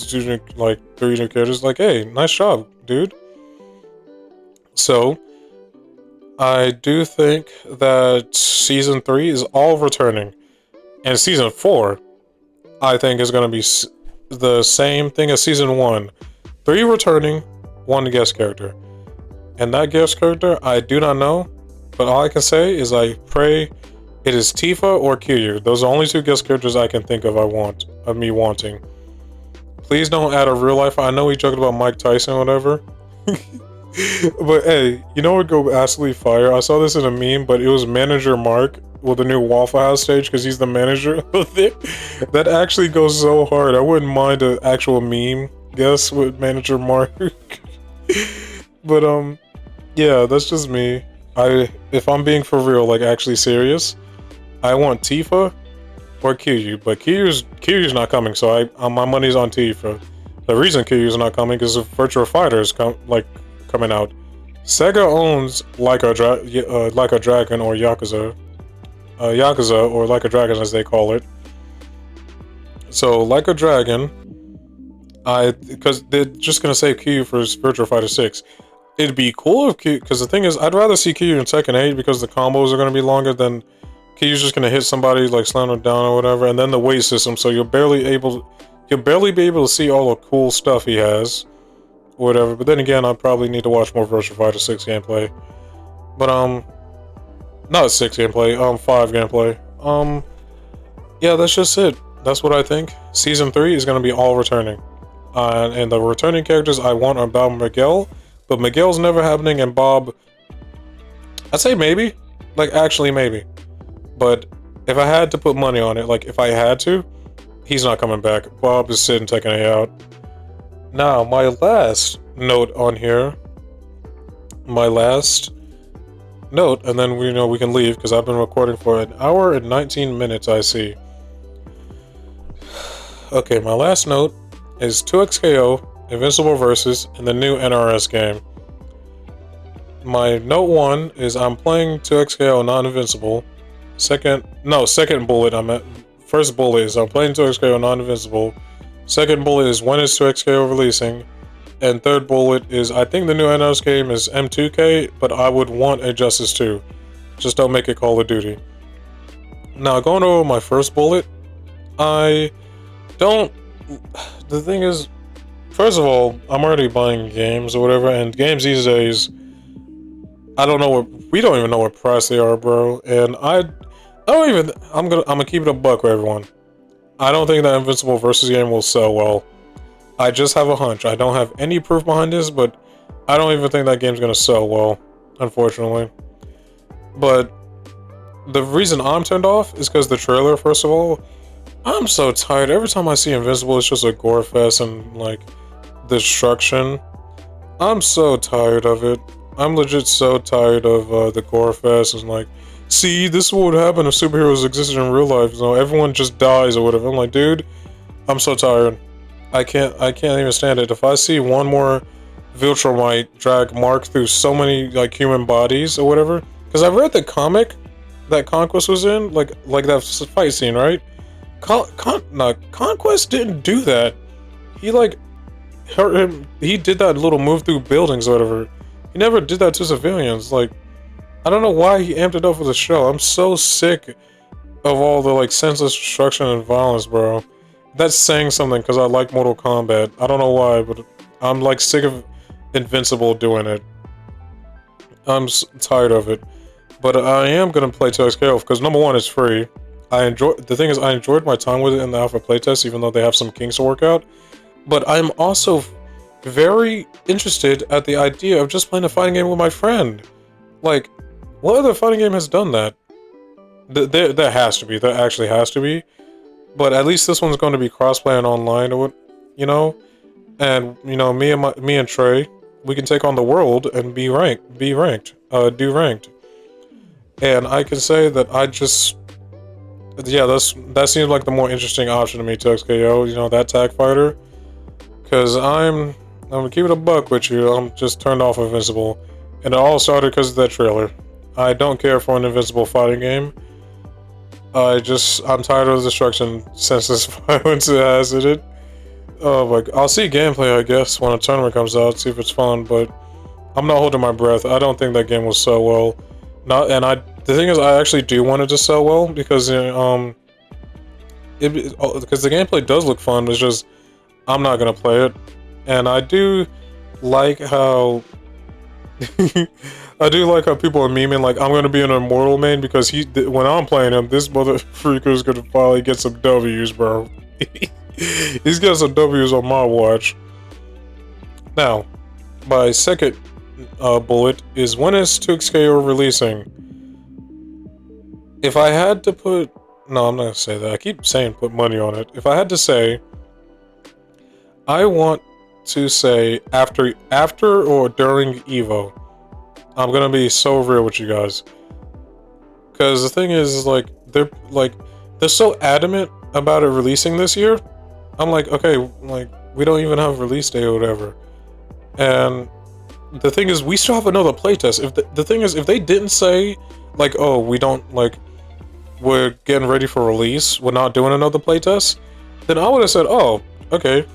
[SPEAKER 1] 3 new characters. Like, hey, nice job, dude. So, I do think that season 3 is all returning, and season 4, I think, is going to be the same thing as season 1. 3 returning, 1 guest character, and that guest character I do not know. But all I can say is I pray it is Tifa or Kiryu. Those are the only 2 guest characters I can think of me wanting. Please don't add a real life. I know we joked about Mike Tyson or whatever. But hey, you know what would go absolutely fire? I saw this in a meme, but it was Manager Mark with the new Waffle House stage because he's the manager of it. That actually goes so hard. I wouldn't mind an actual meme guess with Manager Mark. But yeah, that's just me. If I'm being for real, like actually serious, I want Tifa or Kiryu, but Kiryu's not coming, so my money's on Tifa. The reason Kiryu's not coming is if Virtua Fighter is coming out. Sega owns Like a Dragon or Yakuza, or Like a Dragon as they call it. So Like a Dragon, because they're just gonna save Kiryu for Virtua Fighter 6. It'd be cool if because the thing is, I'd rather see Kiryu in Tekken 8 because the combos are going to be longer than Kiryu's just going to hit somebody, like slam them down or whatever, and then the weight system, so you'll barely be able to see all the cool stuff he has, or whatever. But then again, I probably need to watch more Virtua Fighter 6 gameplay. But not 6 gameplay, 5 gameplay. Yeah, that's just it. That's what I think. Season 3 is going to be all returning, and the returning characters I want are Bob and Miguel. But Miguel's never happening, and Bob, I'd say maybe. Like, actually maybe. But if I had to put money on it, like, if I had to, he's not coming back. Bob is sitting taking it out. Now, my last note on here. My last note, and then we can leave, because I've been recording for 1 hour and 19 minutes, I see. Okay, my last note is 2XKO, Invincible Versus, and the new NRS game. My note 1 is I'm playing 2XKO, not Invincible. Second bullet, I'm at first bullet is I'm playing 2XKO non-invincible. Second bullet is when is 2XKO releasing. And third bullet is I think the new NRS game is M2K, but I would want a Justice 2. Just don't make it Call of Duty. Now, going over my first bullet, I don't... The thing is, first of all, I'm already buying games or whatever, and games these days, I don't know what... We don't even know what price they are, bro. And I don't even... I'm gonna keep it a buck with everyone. I don't think that Invincible versus game will sell well. I just have a hunch. I don't have any proof behind this, but I don't even think that game's gonna sell well, unfortunately. But the reason I'm turned off is because the trailer, first of all. I'm so tired. Every time I see Invincible, it's just a gore fest and, like, destruction. I'm so tired of it. I'm legit so tired of the gore fest and, like, see, this is what would happen if superheroes existed in real life. You know, everyone just dies or whatever. I'm like, dude, I'm so tired. I can't even stand it. If I see one more Viltrumite drag Mark through so many, like, human bodies or whatever, because I've read the comic that Conquest was in, like that fight scene, right? Conquest didn't do that. He, like, hurt him. He did that little move through buildings or whatever. He never did that to civilians. Like, I don't know why he amped it up for the show. I'm so sick of all the, like, senseless destruction and violence, bro. That's saying something, because I like Mortal Kombat. I don't know why, but I'm, like, sick of Invincible doing it. I'm tired of it. But I am going to play 2XKO, because number one, it's free. The thing is, I enjoyed my time with it in the alpha playtest, even though they have some kinks to work out. But I'm also very interested at the idea of just playing a fighting game with my friend. Like, what other fighting game has done that? There has to be. There actually has to be. But at least this one's going to be crossplay and online, or what, you know? And, you know, me and Trey, we can take on the world and do ranked. And I can say that I just... Yeah, that seems like the more interesting option to me, 2XKO, you know, that tag fighter. Because I'm gonna keep it a buck with you, I'm just turned off Invincible. And it all started because of that trailer. I don't care for an Invincible fighting game. I'm tired of the destruction, senseless violence it has in it. Oh my god, I'll see gameplay, I guess, when a tournament comes out, see if it's fun, but I'm not holding my breath. I don't think that game will sell well. The thing is, I actually do want it to sell well, because because the gameplay does look fun, it's just, I'm not gonna play it. And I do like how I do like how people are memeing, like, I'm gonna be an Immortal main because when I'm playing him, this mother freaker is gonna finally get some W's, bro. He's got some W's on my watch. Now, my second bullet is when is 2XKO releasing? If I had to put... No, I'm not gonna say that. I keep saying put money on it. If I had to say, I want to say after or during EVO. I'm gonna be so real with you guys, because the thing is, like, they're so adamant about it releasing this year. I'm like, okay, like, we don't even have release day or whatever. And the thing is, we still have another playtest. If the thing is, if they didn't say, like, oh, we don't, like, we're getting ready for release, we're not doing another playtest, then I would have said, oh, okay,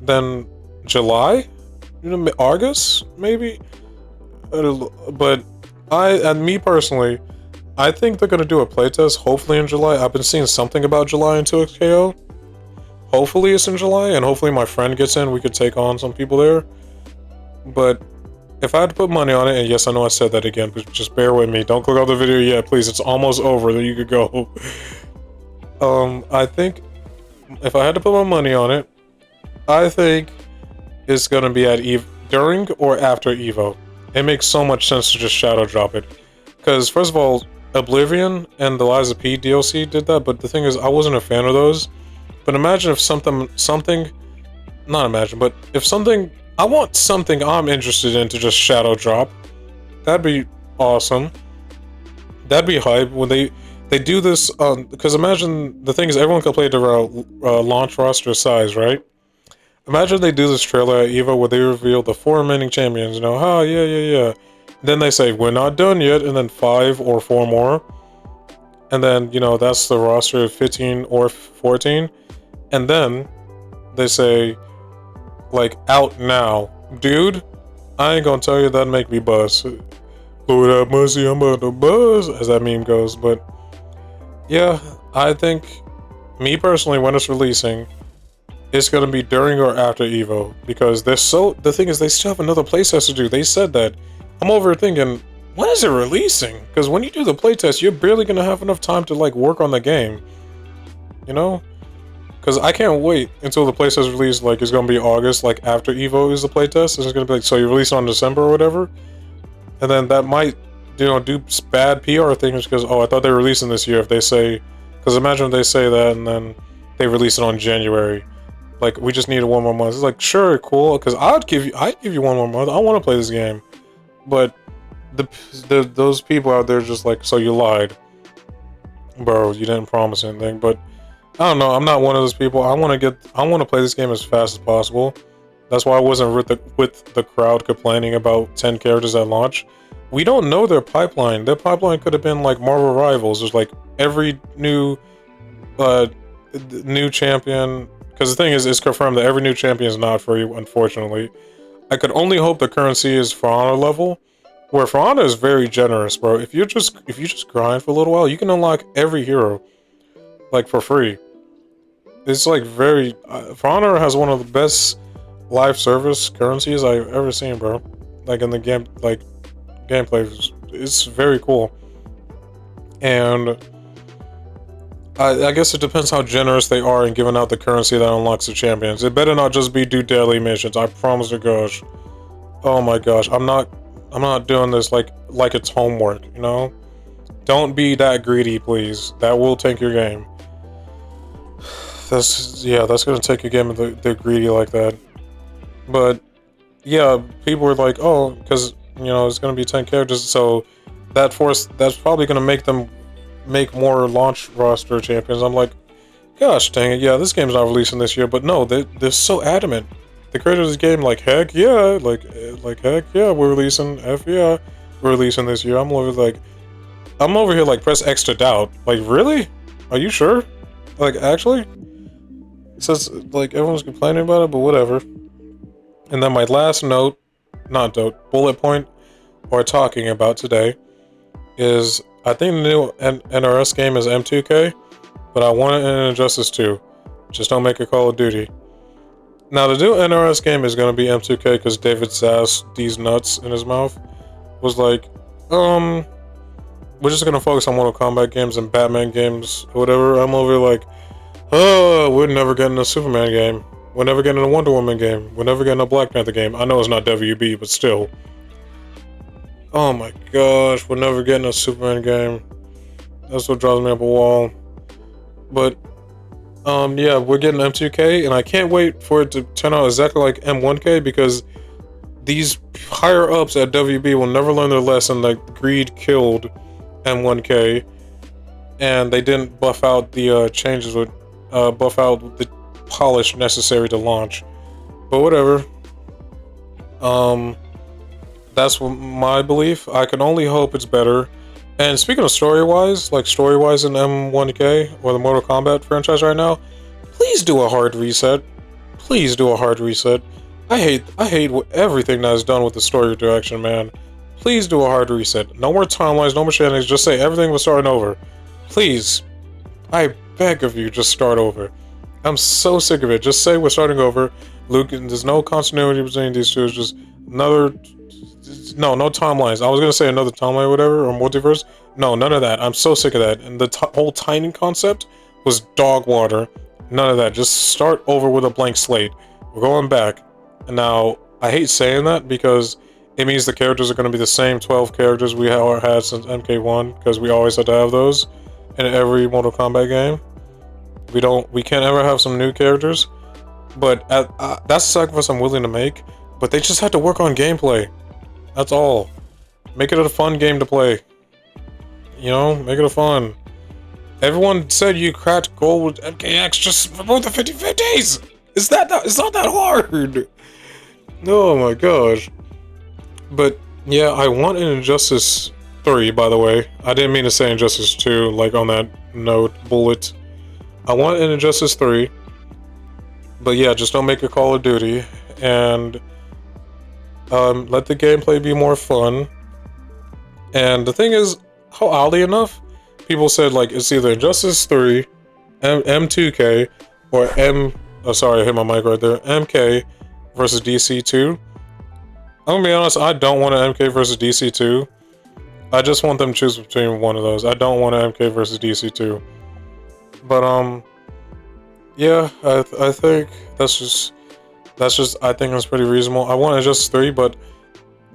[SPEAKER 1] then July, you know, August, maybe. But me personally, I think they're gonna do a playtest hopefully in July. I've been seeing something about July in 2XKO. Hopefully it's in July, and hopefully my friend gets in, we could take on some people there. But if I had to put money on it, and yes, I know I said that again, but just bear with me. Don't click off the video yet, please. It's almost over, then you could go. I think if I had to put my money on it, I think it's gonna be at during or after EVO. It makes so much sense to just shadow drop it. Because, first of all, Oblivion and the Lies of P DLC did that, but the thing is, I wasn't a fan of those. But imagine if I want something I'm interested in to just shadow drop. That'd be awesome. That'd be hype when they do this, because imagine, the thing is, everyone can play their launch roster size, right? Imagine they do this trailer at EVO where they reveal the 4 remaining champions, you know, oh, yeah. Then they say, we're not done yet, and then 5 or 4 more. and then that's the roster of 15 or 14, and then they say like out now, dude. I ain't gonna tell you that make me buzz. Lord have mercy, I'm about to buzz, as that meme goes. But yeah, I think me personally, when it's releasing, it's gonna be during or after Evo, because the thing is they still have another playtest to do. They said that. I'm over thinking, when is it releasing? Because when you do the playtest, you're barely gonna have enough time to like work on the game. Because I can't wait until the playtest release. Like it's gonna be August, like after Evo is the playtest, and it's gonna be like, so you release it on December or whatever, and then that might do bad PR things because I thought they were releasing this year. If they say, because imagine if they say that and then they release it on January, like we just needed one more month. It's like, sure, cool, because I'd give you one more month. I want to play this game, but those people out there just like, so you lied, bro. You didn't promise anything. But I don't know. I'm not one of those people. I want to play this game as fast as possible. That's why I wasn't with the crowd complaining about 10 characters at launch. We don't know their pipeline. Their pipeline could have been like Marvel Rivals. There's like every new champion. Because the thing is, it's confirmed that every new champion is not free, unfortunately. I could only hope the currency is For Honor level, where For Honor is very generous, bro. If you just grind for a little while, you can unlock every hero, like for free. It's like very For Honor has one of the best live service currencies I've ever seen, bro. Like in the game, like gameplay, it's very cool. And I guess it depends how generous they are in giving out the currency that unlocks the champions. It better not just be do daily missions. I promise to gosh. Oh my gosh, I'm not doing this like it's homework. Don't be that greedy, please. That will tank your game. That's gonna take a game if they're greedy like that. But yeah, people were like, oh, because it's gonna be 10 characters, so that's probably gonna make them make more launch roster champions. I'm like, gosh dang it, yeah, this game's not releasing this year, but no, they're so adamant. The creators of this game, like, heck yeah, like heck yeah, we're releasing, we're releasing this year. I'm over here like press X to doubt. Like, really? Are you sure? Like, actually? It says like everyone's complaining about it, but whatever. And then my last bullet point we're talking about today is, I think the new NRS game is M2K, but I want it in Injustice 2. Just don't make it Call of Duty. Now, the new NRS game is going to be M2K because David Sass, these nuts in his mouth, was like, we're just going to focus on Mortal Kombat games and Batman games or whatever. I'm over like, oh, we're never getting a Superman game. We're never getting a Wonder Woman game. We're never getting a Black Panther game. I know it's not WB, but still. Oh my gosh, we're never getting a Superman game. That's what drives me up a wall. But, yeah, we're getting M2K, and I can't wait for it to turn out exactly like M1K, because these higher-ups at WB will never learn their lesson that greed killed M1K, and they didn't buff out the changes with, buff out the polish necessary to launch. But whatever. That's my belief. I can only hope it's better. And speaking of story-wise in M1K or the Mortal Kombat franchise right now, please do a hard reset. Please do a hard reset. I hate everything that is done with the story direction, man. Please do a hard reset. No more timelines, no more shenanigans. Just say everything was starting over. Please. I beg of you, just start over. I'm so sick of it. Just say we're starting over. Luke, there's no continuity between these two. It's just another... No timelines. I was gonna say another timeline or whatever, or multiverse. No, none of that. I'm so sick of that. And the whole timing concept was dog water. None of that. Just start over with a blank slate. We're going back. And now, I hate saying that because it means the characters are going to be the same 12 characters we had since MK1, because we always had to have those in every Mortal Kombat game. We can't ever have some new characters. But that's a sacrifice I'm willing to make. But they just had to work on gameplay. That's all. Make it a fun game to play. Make it a fun. Everyone said you cracked gold with MKX, just remove the 50/50s! It's not that hard! Oh my gosh. But yeah, I want an Injustice 3, by the way. I didn't mean to say Injustice 2, like on that note, bullet. I want an Injustice 3. But yeah, just don't make it Call of Duty. And let the gameplay be more fun. And the thing is, how oddly enough, people said like it's either Injustice 3, M2K, or oh sorry, I hit my mic right there. MK versus DC2. I'm gonna be honest, I don't want an MK versus DC2. I just want them to choose between one of those. I don't want an MK versus DC2. But yeah, I think that's just I think that's pretty reasonable. I want Injustice 3, but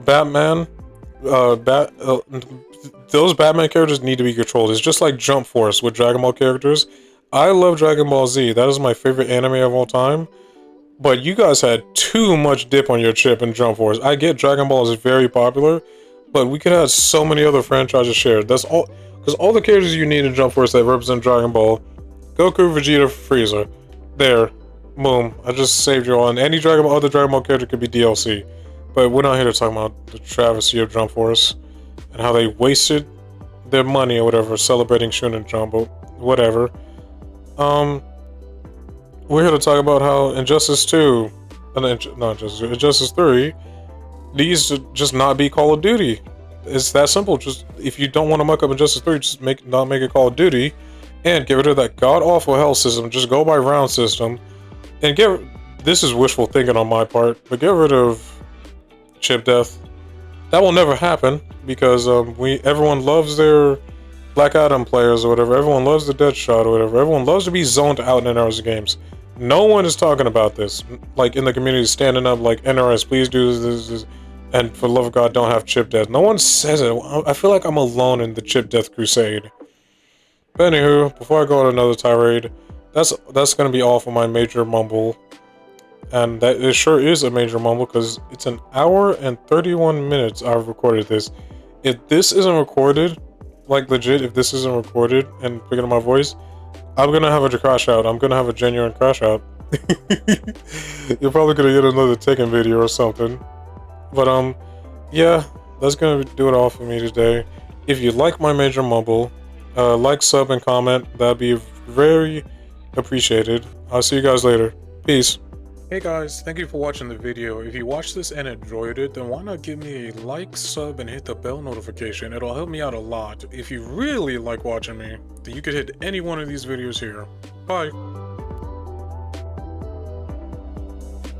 [SPEAKER 1] Batman, those Batman characters need to be controlled. It's just like Jump Force with Dragon Ball characters. I love Dragon Ball Z. That is my favorite anime of all time. But you guys had too much dip on your chip in Jump Force. I get Dragon Ball is very popular, but we could have so many other franchises shared. That's all, because all the characters you need in Jump Force that represent Dragon Ball, Goku, Vegeta, Frieza, there, boom. I just saved you all. And any other Dragon Ball character could be DLC. But we're not here to talk about the travesty of Jump Force and how they wasted their money or whatever celebrating Shonen Jump, but whatever. We're here to talk about how Injustice 2, Injustice 3 needs to just not be Call of Duty. It's that simple. Just if you don't want to muck up Injustice 3, just not make it Call of Duty, and get rid of that god-awful hell system. Just go by round system, and this is wishful thinking on my part, but get rid of chip death. That will never happen because everyone loves their Black Adam players or whatever. Everyone loves the Deadshot or whatever. Everyone loves to be zoned out in NRS games. No one is talking about this, like in the community, standing up like NRS, please do this, and for the love of God, don't have chip death. No one says it. I feel like I'm alone in the chip death crusade. But anywho, before I go on another tirade, that's gonna be all for my major mumble, and that it sure is a major mumble because it's an hour and 31 minutes I've recorded this. If this isn't recorded, like legit, if this isn't recorded and picking up my voice, I'm gonna have a crash out. I'm gonna have a genuine crash out. You're probably gonna get another Tekken video or something. But yeah, that's gonna do it all for me today. If you like my major mumble, like, sub, and comment. That'd be very appreciated. I'll see you guys later. Peace. Hey guys, thank you for watching the video. If you watched this and enjoyed it, then why not give me a like, sub, and hit the bell notification. It'll help me out a lot. If you really like watching me, then you could hit any one of these videos here. Bye.